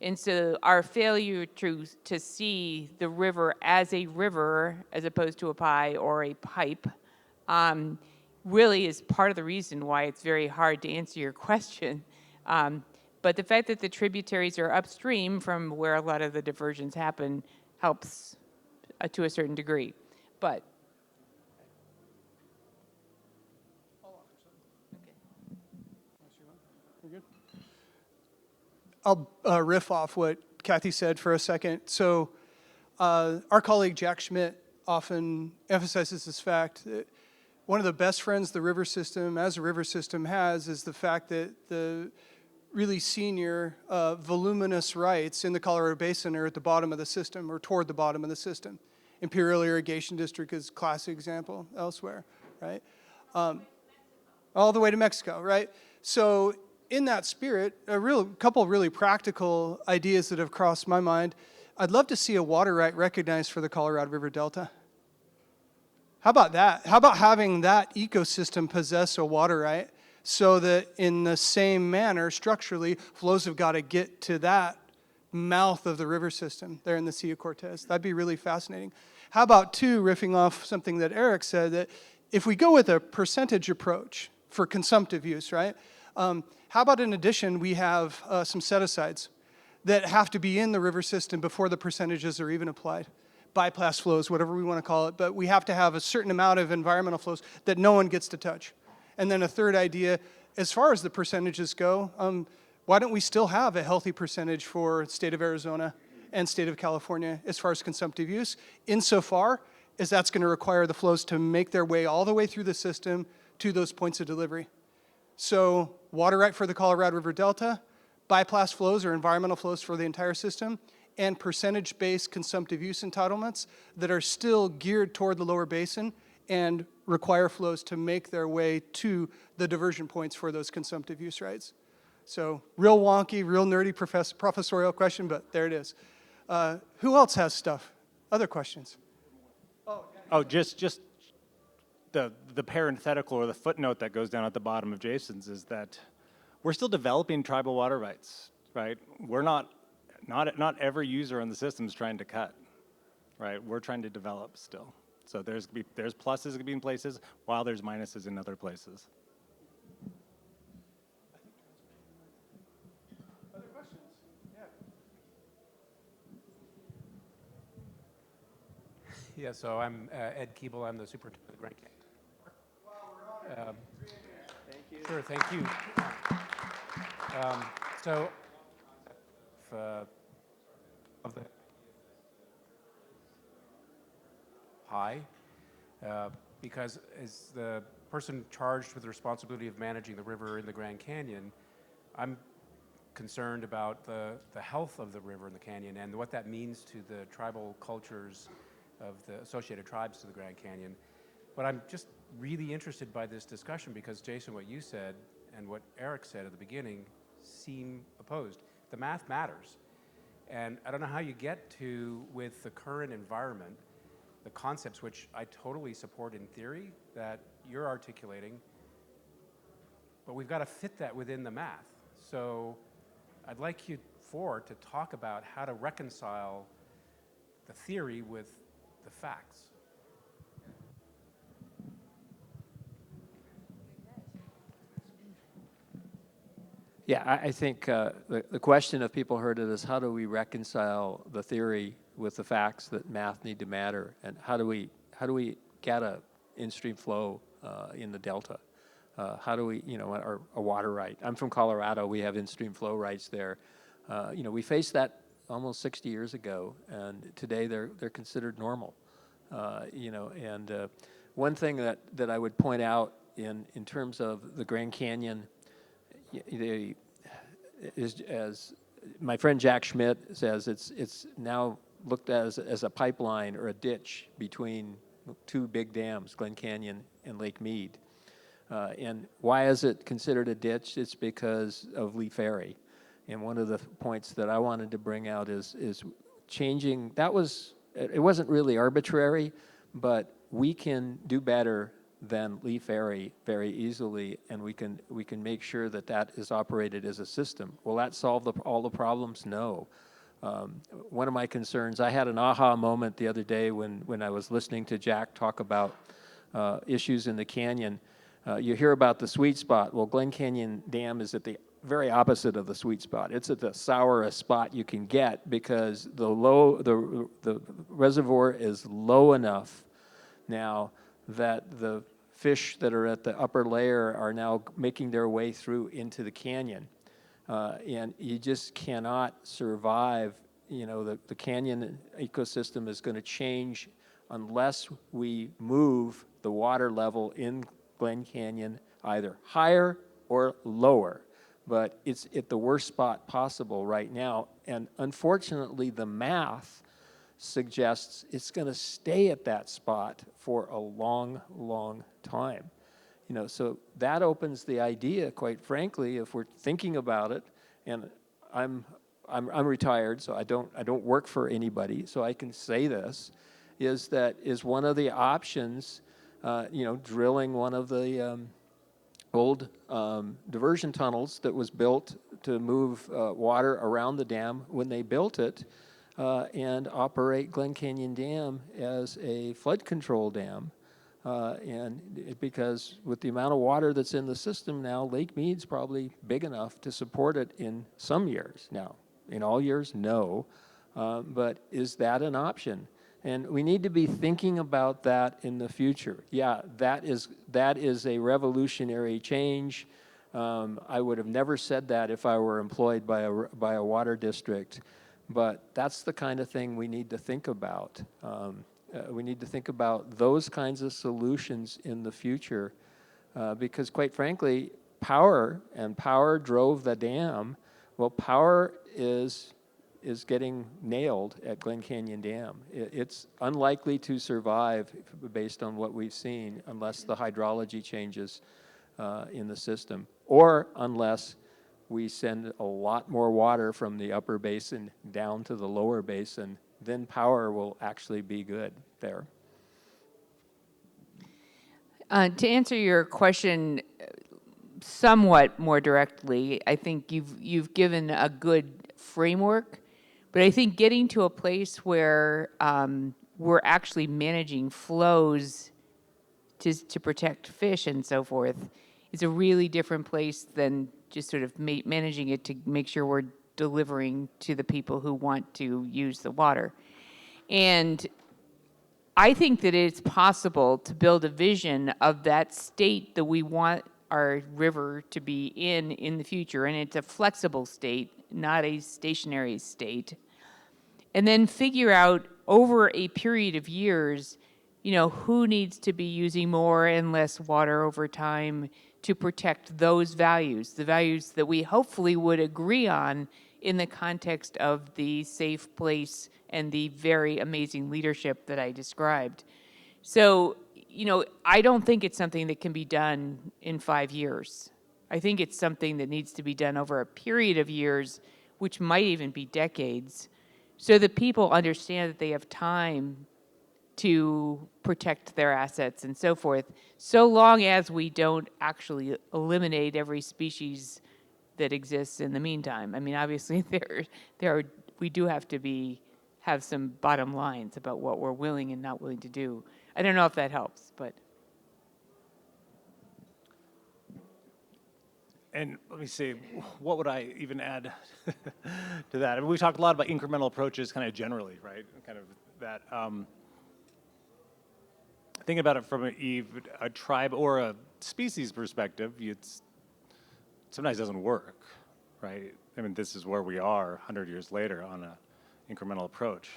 S6: And so our failure to see the river as opposed to a pie or a pipe, really is part of the reason why it's very hard to answer your question. But the fact that the tributaries are upstream from where a lot of the diversions happen helps to a certain degree. But
S4: I'll riff off what Kathy said for a second. So our colleague Jack Schmidt often emphasizes this fact that one of the best friends the river system, as a river system, has is the fact that the really senior voluminous rights in the Colorado Basin are at the bottom of the system or toward the bottom of the system. Imperial Irrigation District is a classic example elsewhere, right? All the way to Mexico, right? So in that spirit, couple of really practical ideas that have crossed my mind. I'd love to see a water right recognized for the Colorado River Delta. How about that? How about having that ecosystem possess a water right so that in the same manner, structurally, flows have got to get to that mouth of the river system there in the Sea of Cortez? That'd be really fascinating. How about, two, riffing off something that Eric said, that if we go with a percentage approach for consumptive use, right? How about in addition, we have some set-asides that have to be in the river system before the percentages are even applied. Bypass flows, whatever we want to call it, but we have to have a certain amount of environmental flows that no one gets to touch. And then a third idea, as far as the percentages go, why don't we still have a healthy percentage for state of Arizona and state of California as far as consumptive use, insofar as that's going to require the flows to make their way all the way through the system to those points of delivery. So water right for the Colorado River Delta, bypass flows or environmental flows for the entire system, and percentage-based consumptive use entitlements that are still geared toward the lower basin and require flows to make their way to the diversion points for those consumptive use rights. So real wonky, real nerdy professorial question, but there it is. Who else has stuff? Other questions?
S7: Oh, just the parenthetical or the footnote that goes down at the bottom of Jason's is that we're still developing tribal water rights, right? We're not every user in the system is trying to cut, right? We're trying to develop still. So there's pluses going to be in places while there's minuses in other places.
S4: Other questions? Yeah.
S9: Yeah, so I'm Ed Keeble. I'm the superintendent of the Grand Canyon.
S5: Thank you.
S9: Sure, thank you. So, of the high, because as the person charged with the responsibility of managing the river in the Grand Canyon, I'm concerned about the health of the river and the canyon and what that means to the tribal cultures of the associated tribes to the Grand Canyon. But I'm just really interested by this discussion because, Jason, what you said and what Eric said at the beginning seem opposed. The math matters. And I don't know how you get to, with the current environment, the concepts which I totally support in theory that you're articulating, but we've got to fit that within the math. So I'd like you four to talk about how to reconcile the theory with the facts.
S5: Yeah, I think the question if people heard it is how do we reconcile the theory with the facts that math need to matter, and how do we get a in-stream flow in the delta? How do we, or a water right? I'm from Colorado. We have in-stream flow rights there. We faced that almost 60 years ago, and today they're considered normal. And one thing that I would point out in terms of the Grand Canyon, as my friend Jack Schmidt says, it's now looked at as a pipeline or a ditch between two big dams, Glen Canyon and Lake Mead. And why is it considered a ditch? It's because of Lee Ferry. And one of the points that I wanted to bring out is changing, it wasn't really arbitrary, but we can do better than Lee Ferry very easily, and we can make sure that that is operated as a system. Will that solve all the problems? No. One of my concerns, I had an aha moment the other day when I was listening to Jack talk about issues in the canyon. You hear about the sweet spot. Well, Glen Canyon Dam is at the very opposite of the sweet spot. It's at the sourest spot you can get because the reservoir is low enough now that the fish that are at the upper layer are now making their way through into the canyon. And you just cannot survive. You know, the canyon ecosystem is going to change unless we move the water level in Glen Canyon either higher or lower. But it's at the worst spot possible right now. And unfortunately, the math suggests it's going to stay at that spot for a long, long time. You know, so that opens the idea, quite frankly, if we're thinking about it, and I'm retired, so I don't work for anybody, so I can say this, is one of the options, drilling one of the old diversion tunnels that was built to move water around the dam when they built it, and operate Glen Canyon Dam as a flood control dam. Because with the amount of water that's in the system now, Lake Mead's probably big enough to support it in some years. Now, in all years, no. But is that an option? And we need to be thinking about that in the future. Yeah, that is a revolutionary change. I would have never said that if I were employed by a water district, but that's the kind of thing we need to think about. We need to think about those kinds of solutions in the future, because quite frankly, power drove the dam. Well, power is getting nailed at Glen Canyon Dam. It's unlikely to survive based on what we've seen unless the hydrology changes in the system, or unless we send a lot more water from the upper basin down to the lower basin, then power will actually be good there.
S6: To answer your question somewhat more directly, I think you've given a good framework, but I think getting to a place where we're actually managing flows to protect fish and so forth is a really different place than just sort of managing it to make sure we're delivering to the people who want to use the water. And I think that it's possible to build a vision of that state that we want our river to be in the future, and it's a flexible state, not a stationary state. And then figure out over a period of years, who needs to be using more and less water over time to protect those values, the values that we hopefully would agree on in the context of the safe place and the very amazing leadership that I described. So, I don't think it's something that can be done in 5 years. I think it's something that needs to be done over a period of years, which might even be decades, so that people understand that they have time to protect their assets and so forth, so long as we don't actually eliminate every species that exists in the meantime. I mean, obviously, we do have to have some bottom lines about what we're willing and not willing to do. I don't know if that helps, but.
S7: And let me see, what would I even add to that? I mean, we talked a lot about incremental approaches kind of generally, right? Kind of that. Thinking about it from a tribe or a species perspective, sometimes doesn't work, right? I mean, this is where we are 100 years later on an incremental approach.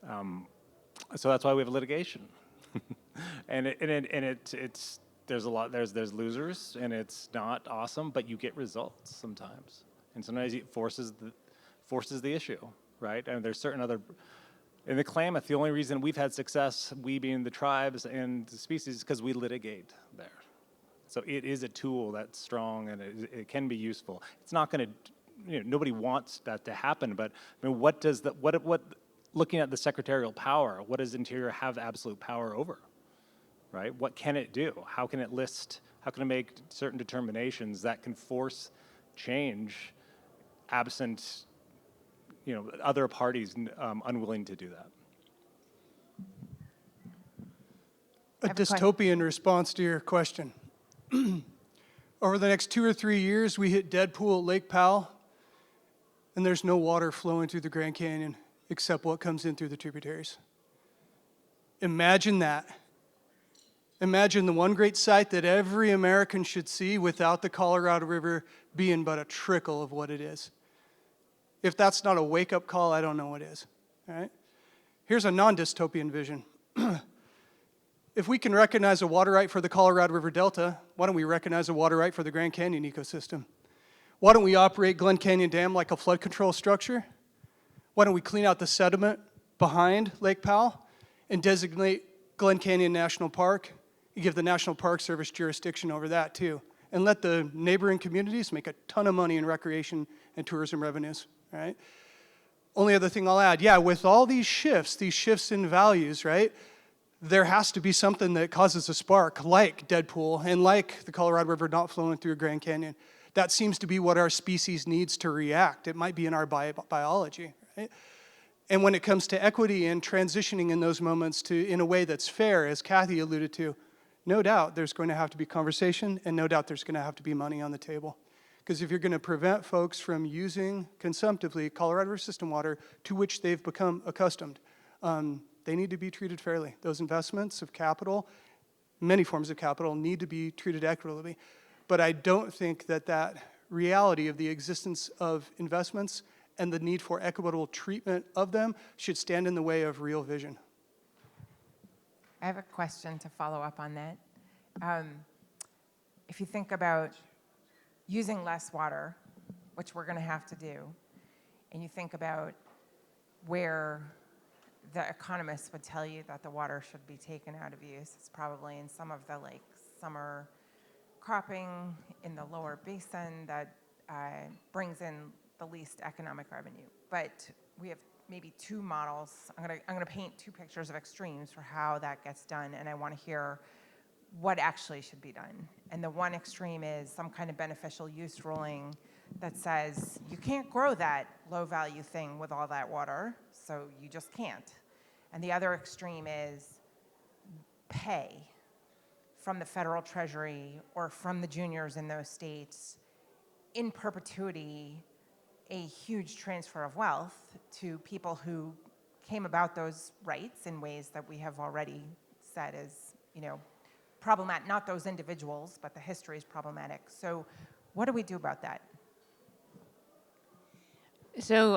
S7: So that's why we have litigation. There's losers, and it's not awesome, but you get results sometimes, and sometimes it forces the issue, right? And there's certain other In the Klamath, the only reason we've had success, we being the tribes and the species, is because we litigate there. So it is a tool that's strong and it can be useful. It's not going to, nobody wants that to happen, but I mean, what does the, what, looking at the secretarial power, what does Interior have absolute power over, right? What can it do? How can it list, how can it make certain determinations that can force change absent, other parties unwilling to do that?
S4: A dystopian response to your question. Over the next 2 or 3 years, we hit Deadpool at Lake Powell, and there's no water flowing through the Grand Canyon except what comes in through the tributaries. Imagine that. Imagine the one great sight that every American should see without the Colorado River being but a trickle of what it is. If that's not a wake-up call, I don't know what is. All right? Here's a non-dystopian vision. If we can recognize a water right for the Colorado River Delta, why don't we recognize a water right for the Grand Canyon ecosystem? Why don't we operate Glen Canyon Dam like a flood control structure? Why don't we clean out the sediment behind Lake Powell and designate Glen Canyon National Park? You give the National Park Service jurisdiction over that too. And let the neighboring communities make a ton of money in recreation and tourism revenues, right? Only other thing I'll add, with all these shifts in values, right? There has to be something that causes a spark, like Deadpool and like the Colorado River not flowing through Grand Canyon. That seems to be what our species needs to react. It might be in our biology, right? And when it comes to equity and transitioning in those moments in a way that's fair, as Kathy alluded to, no doubt there's going to have to be conversation, and no doubt there's going to have to be money on the table. Because if you're going to prevent folks from using consumptively Colorado River system water to which they've become accustomed, they need to be treated fairly. Those investments of capital, many forms of capital, need to be treated equitably. But I don't think that reality of the existence of investments and the need for equitable treatment of them should stand in the way of real vision.
S10: I have a question to follow up on that. If you think about using less water, which we're going to have to do, and you think about where the economists would tell you that the water should be taken out of use, it's probably in some of the summer cropping in the lower basin that brings in the least economic revenue. But we have maybe two models. I'm gonna paint two pictures of extremes for how that gets done, and I want to hear what actually should be done. And the one extreme is some kind of beneficial use ruling that says you can't grow that low value thing with all that water, so you just can't. And the other extreme is pay from the federal treasury or from the juniors in those states in perpetuity a huge transfer of wealth to people who came about those rights in ways that we have already said is, problematic. Not those individuals, but the history is problematic. So what do we do about that?
S6: So,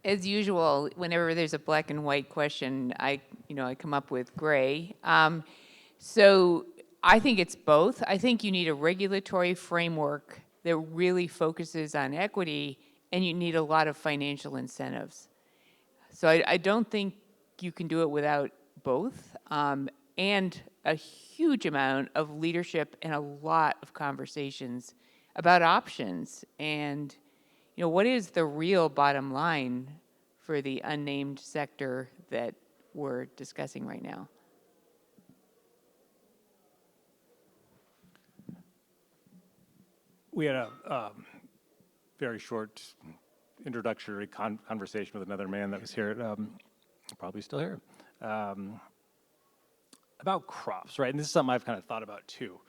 S6: as usual, whenever there's a black and white question, I come up with gray. So I think it's both. I think you need a regulatory framework that really focuses on equity, and you need a lot of financial incentives. So I don't think you can do it without both, and a huge amount of leadership and a lot of conversations about options and what is the real bottom line for the unnamed sector that we're discussing right now?
S7: We had a very short introductory conversation with another man that was here, probably still here, about crops, right? And this is something I've kind of thought about too.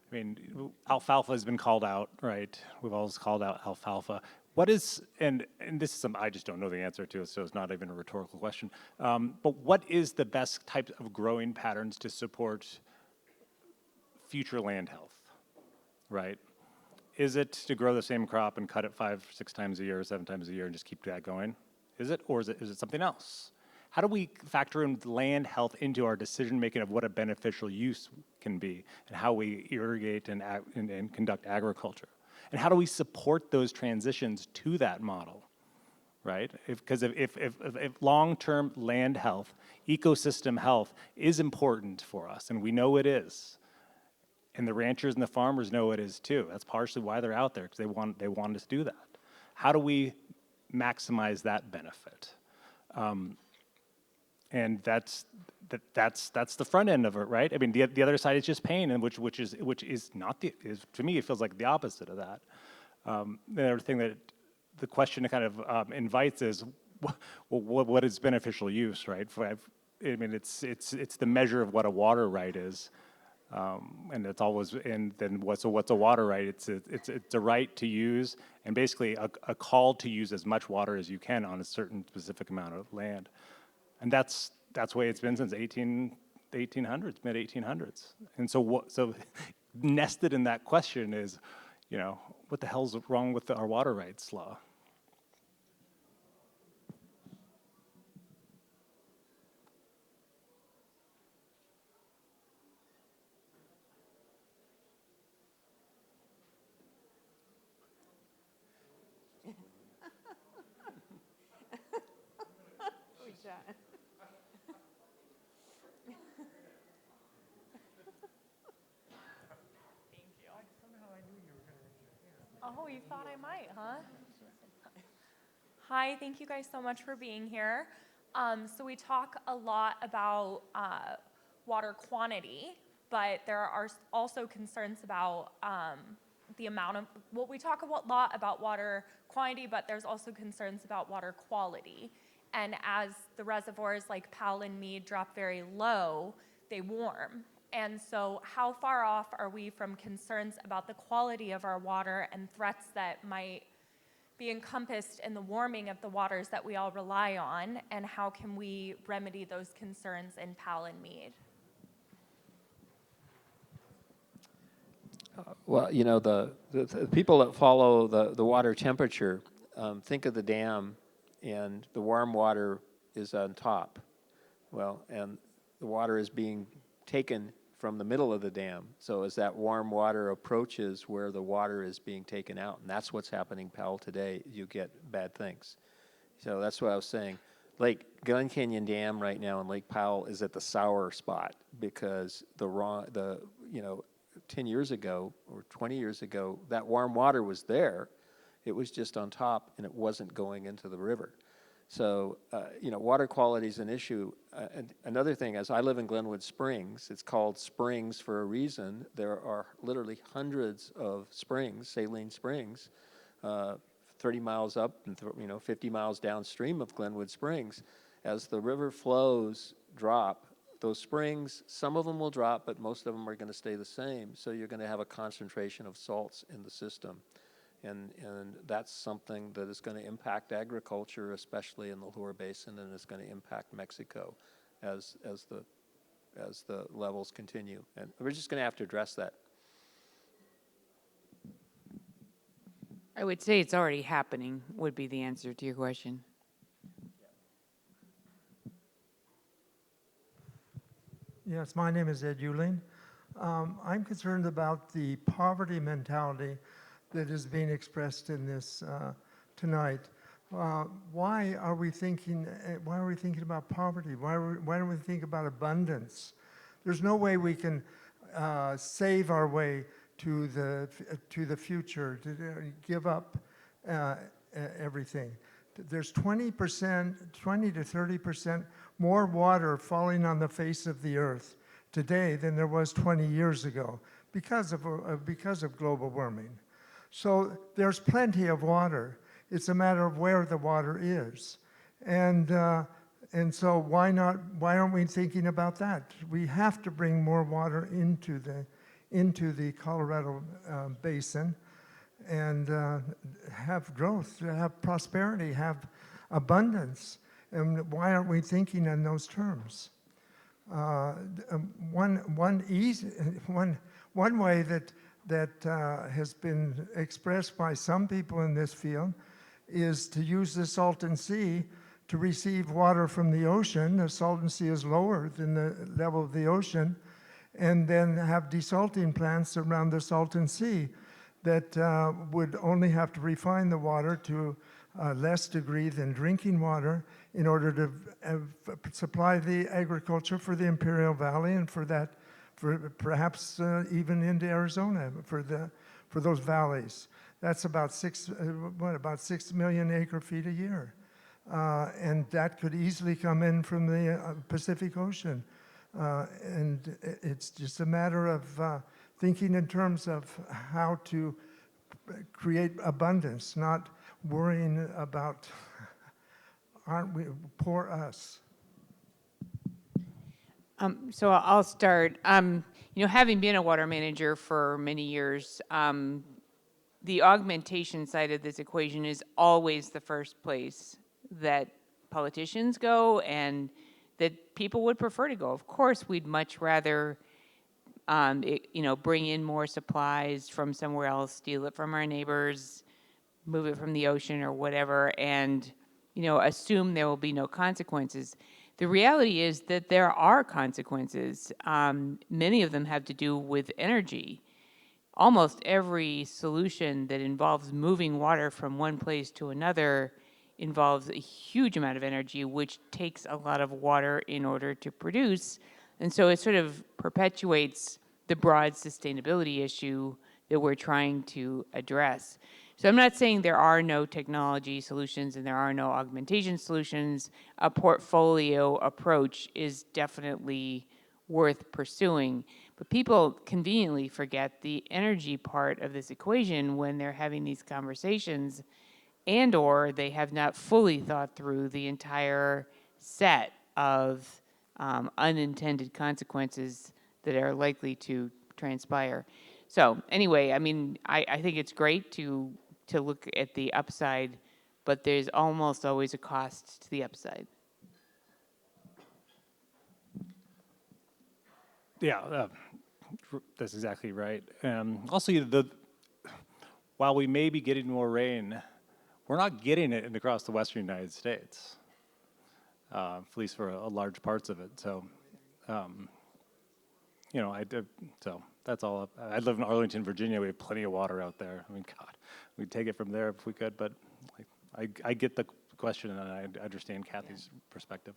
S7: I mean, alfalfa has been called out, right? We've always called out alfalfa. What is, and this is something I just don't know the answer to, so it's not even a rhetorical question, but what is the best type of growing patterns to support future land health, right? Is it to grow the same crop and cut it 5, 6 times a year, 7 times a year and just keep that going? Is it, or is it something else? How do we factor in land health into our decision making of what a beneficial use can be and how we irrigate and conduct agriculture? And how do we support those transitions to that model, right? Because if long-term land health, ecosystem health is important for us, and we know it is, and the ranchers and the farmers know it is too. That's partially why they're out there, because they want us to do that. How do we maximize that benefit? And that's the front end of it, right? I mean, the other side is just pain, and which is not to me, it feels like the opposite of that. The other thing that the question kind of invites is, what is beneficial use, right? I mean, it's the measure of what a water right is, and it's always. And then what's a water right? It's a right to use, and basically a call to use as much water as you can on a certain specific amount of land, and that's the way it's been since the 1800s, mid 1800s. And so nested in that question is, what the hell's wrong with our water rights law?
S11: Oh, you thought I might, huh? Hi, thank you guys so much for being here. So we talk a lot about water quantity, but there are also concerns about the amount of, well, we talk a lot about water quantity, but there's also concerns about water quality. And as the reservoirs like Powell and Mead drop very low, they warm. And so how far off are we from concerns about the quality of our water and threats that might be encompassed in the warming of the waters that we all rely on, and how can we remedy those concerns in Powell and Mead?
S5: Well, the people that follow the water temperature think of the dam, and the warm water is on top. Well, and the water is being taken from the middle of the dam. So as that warm water approaches where the water is being taken out, and that's what's happening Powell today, you get bad things. So that's what I was saying. Glen Canyon Dam right now in Lake Powell is at the sour spot because 10 years ago or 20 years ago, that warm water was there. It was just on top and it wasn't going into the river. So, water quality is an issue. And another thing is I live in Glenwood Springs. It's called Springs for a reason. There are literally hundreds of springs, saline springs, 30 miles up and 50 miles downstream of Glenwood Springs. As the river flows drop, those springs, some of them will drop, but most of them are going to stay the same. So you're going to have a concentration of salts in the system. And that's something that is going to impact agriculture, especially in the lower basin, and is going to impact Mexico as the levels continue. And we're just going to have to address that.
S6: I would say it's already happening, would be the answer to your question.
S12: Yes, my name is Ed Euling. I'm concerned about the poverty mentality that is being expressed in this tonight. Why are we thinking about poverty? Why don't we think about abundance? There's no way we can save our way to the future, to give up everything. There's 20 to 30% more water falling on the face of the earth today than there was 20 years ago because of global warming. So there's plenty of water. It's a matter of where the water is. And so why aren't we thinking about that? We have to bring more water into the Colorado Basin and have growth, have prosperity, have abundance. And why aren't we thinking in those terms? One way that has been expressed by some people in this field is to use the Salton Sea to receive water from the ocean. The Salton Sea is lower than the level of the ocean, and then have desalting plants around the Salton Sea that would only have to refine the water to less degree than drinking water in order to supply the agriculture for the Imperial Valley and for perhaps even into Arizona for those valleys. That's about about 6 million acre feet a year. And that could easily come in from the Pacific Ocean. And it's just a matter of thinking in terms of how to create abundance, not worrying about, aren't we, poor us.
S6: So I'll start. Having been a water manager for many years, the augmentation side of this equation is always the first place that politicians go and that people would prefer to go. Of course, we'd much rather, bring in more supplies from somewhere else, steal it from our neighbors, move it from the ocean or whatever, and, assume there will be no consequences. The reality is that there are consequences. Many of them have to do with energy. Almost every solution that involves moving water from one place to another involves a huge amount of energy, which takes a lot of water in order to produce. And so it sort of perpetuates the broad sustainability issue that we're trying to address. So I'm not saying there are no technology solutions and there are no augmentation solutions. A portfolio approach is definitely worth pursuing. But people conveniently forget the energy part of this equation when they're having these conversations, and or they have not fully thought through the entire set of unintended consequences that are likely to transpire. So anyway, I think it's great to look at the upside, but there's almost always a cost to the upside.
S7: Yeah, that's exactly right. Also, while we may be getting more rain, we're not getting it across the western United States, at least for large parts of it. So, so that's all. I live in Arlington, Virginia. We have plenty of water out there. God, we'd take it from there if we could. But I get the question, and I understand Kathy's perspective.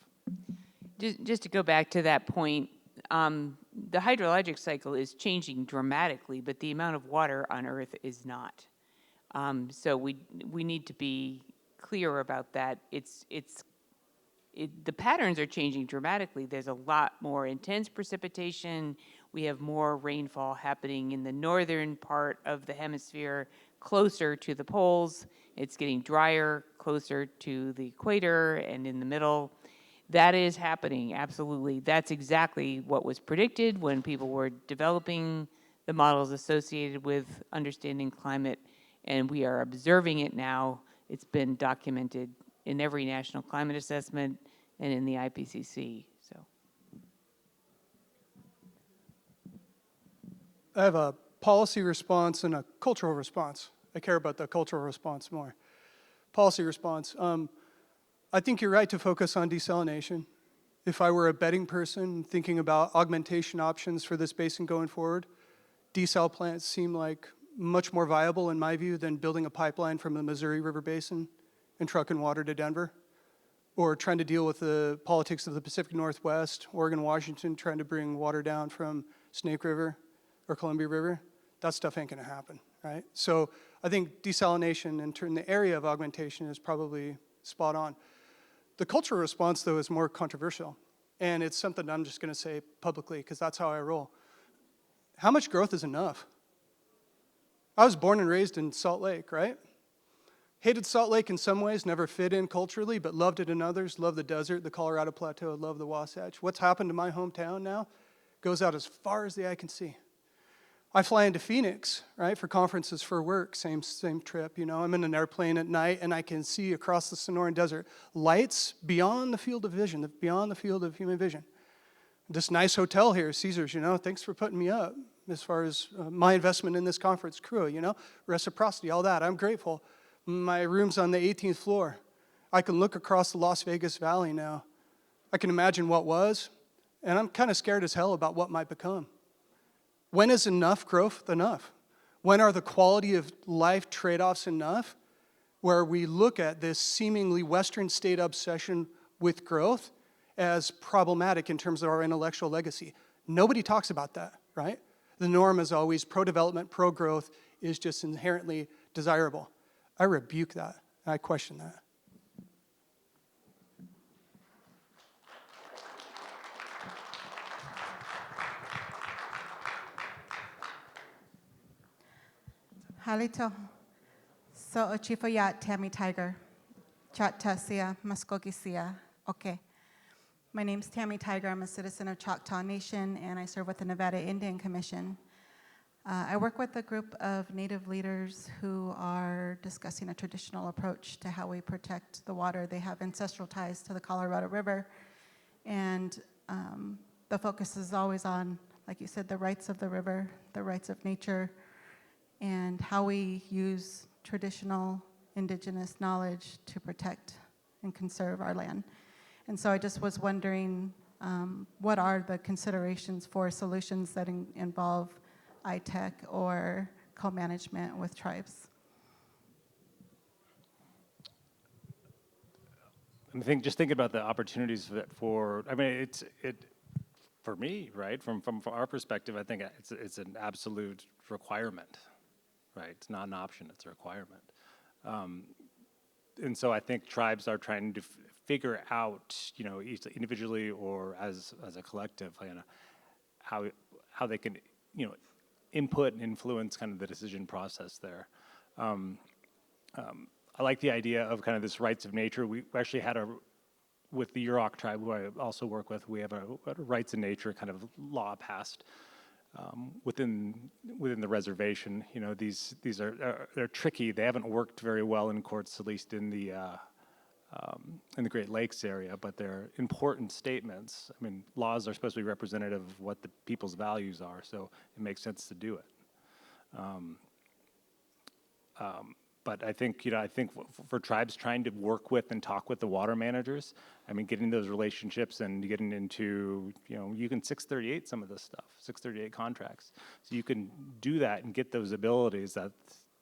S6: Just to go back to that point, the hydrologic cycle is changing dramatically, but the amount of water on Earth is not. So we need to be clear about that. The patterns are changing dramatically. There's a lot more intense precipitation. We have more rainfall happening in the northern part of the hemisphere, closer to the poles. It's getting drier, closer to the equator and in the middle. That is happening, absolutely. That's exactly what was predicted when people were developing the models associated with understanding climate, and we are observing it now. It's been documented in every national climate assessment and in the IPCC. So,
S4: I have a policy response and a cultural response. I care about the cultural response more. Policy response. I think you're right to focus on desalination. If I were a betting person thinking about augmentation options for this basin going forward, desal plants seem like much more viable in my view than building a pipeline from the Missouri River Basin and trucking water to Denver, or trying to deal with the politics of the Pacific Northwest, Oregon, Washington, trying to bring water down from Snake River or Columbia River. That stuff ain't gonna happen, right? So I think desalination in the area of augmentation is probably spot on. The cultural response, though, is more controversial, and it's something I'm just going to say publicly because that's how I roll. How much growth is enough? I was born and raised in Salt Lake, right? Hated Salt Lake in some ways, never fit in culturally, but loved it in others, loved the desert, the Colorado Plateau, loved the Wasatch. What's happened to my hometown now goes out as far as the eye can see. I fly into Phoenix, right, for conferences, for work, same trip, I'm in an airplane at night and I can see across the Sonoran Desert lights beyond the field of vision, beyond the field of human vision. This nice hotel here, Caesars, thanks for putting me up as far as my investment in this conference crew, reciprocity, all that, I'm grateful. My room's on the 18th floor. I can look across the Las Vegas Valley now. I can imagine what was, and I'm kind of scared as hell about what might become. When is enough growth enough? When are the quality of life trade-offs enough where we look at this seemingly Western state obsession with growth as problematic in terms of our intellectual legacy. Nobody talks about that, right? The norm is always pro-development, pro-growth is just inherently desirable. I rebuke that. I question that.
S13: Halito. So Ochifoyat Tammy Tiger. Chat-tasia, Muskogee-sia. Okay. My name's Tammy Tiger. I'm a citizen of Choctaw Nation, and I serve with the Nevada Indian Commission. I work with a group of Native leaders who are discussing a traditional approach to how we protect the water. They have ancestral ties to the Colorado River, and the focus is always on, like you said, the rights of the river, the rights of nature, and how we use traditional indigenous knowledge to protect and conserve our land. And so I just was wondering, what are the considerations for solutions that involve ITEC or co-management with tribes?
S7: Just think about the opportunities for I mean, for me, right? From our perspective, I think it's an absolute requirement, right? It's not an option; it's a requirement. And so I think tribes are trying to figure out, either individually or as a collective, how they can, input and influence kind of the decision process there. I like the idea of kind of this rights of nature. We actually had with the Yurok tribe, who I also work with, we have a rights of nature kind of law passed within the reservation. These are they're tricky. They haven't worked very well in courts, at least in the Great Lakes area, but they're important statements. I mean, laws are supposed to be representative of what the people's values are, so it makes sense to do it. But I think, for tribes trying to work with and talk with the water managers, I mean, getting those relationships and getting into, you can 638 some of this stuff, 638 contracts. So you can do that and get those abilities that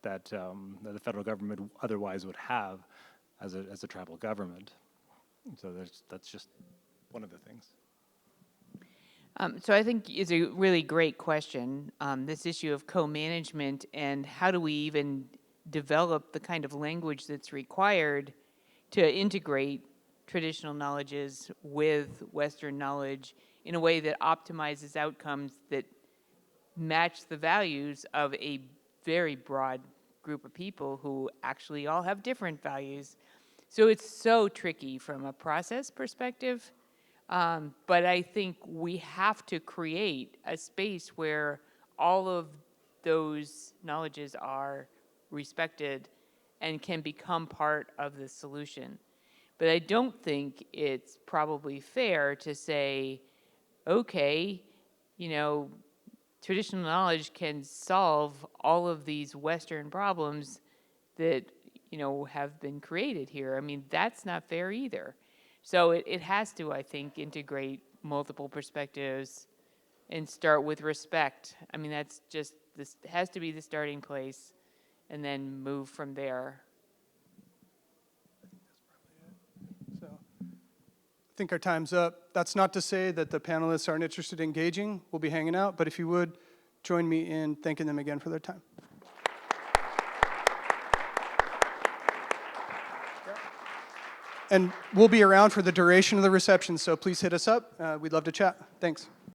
S7: the federal government otherwise would have as a tribal government. So that's just one of the things.
S6: So I think it's a really great question, this issue of co-management and how do we even develop the kind of language that's required to integrate traditional knowledges with Western knowledge in a way that optimizes outcomes that match the values of a very broad group of people who actually all have different values. So it's so tricky from a process perspective, but I think we have to create a space where all of those knowledges are respected and can become part of the solution. But I don't think it's probably fair to say, okay, traditional knowledge can solve all of these Western problems that, have been created here. I mean, that's not fair either. So it has to, I think, integrate multiple perspectives and start with respect. I mean, that's just, this has to be the starting place, and then move from there.
S4: So I think our time's up. That's not to say that the panelists aren't interested in engaging. We'll be hanging out, but if you would, join me in thanking them again for their time. And we'll be around for the duration of the reception, so please hit us up. We'd love to chat. Thanks.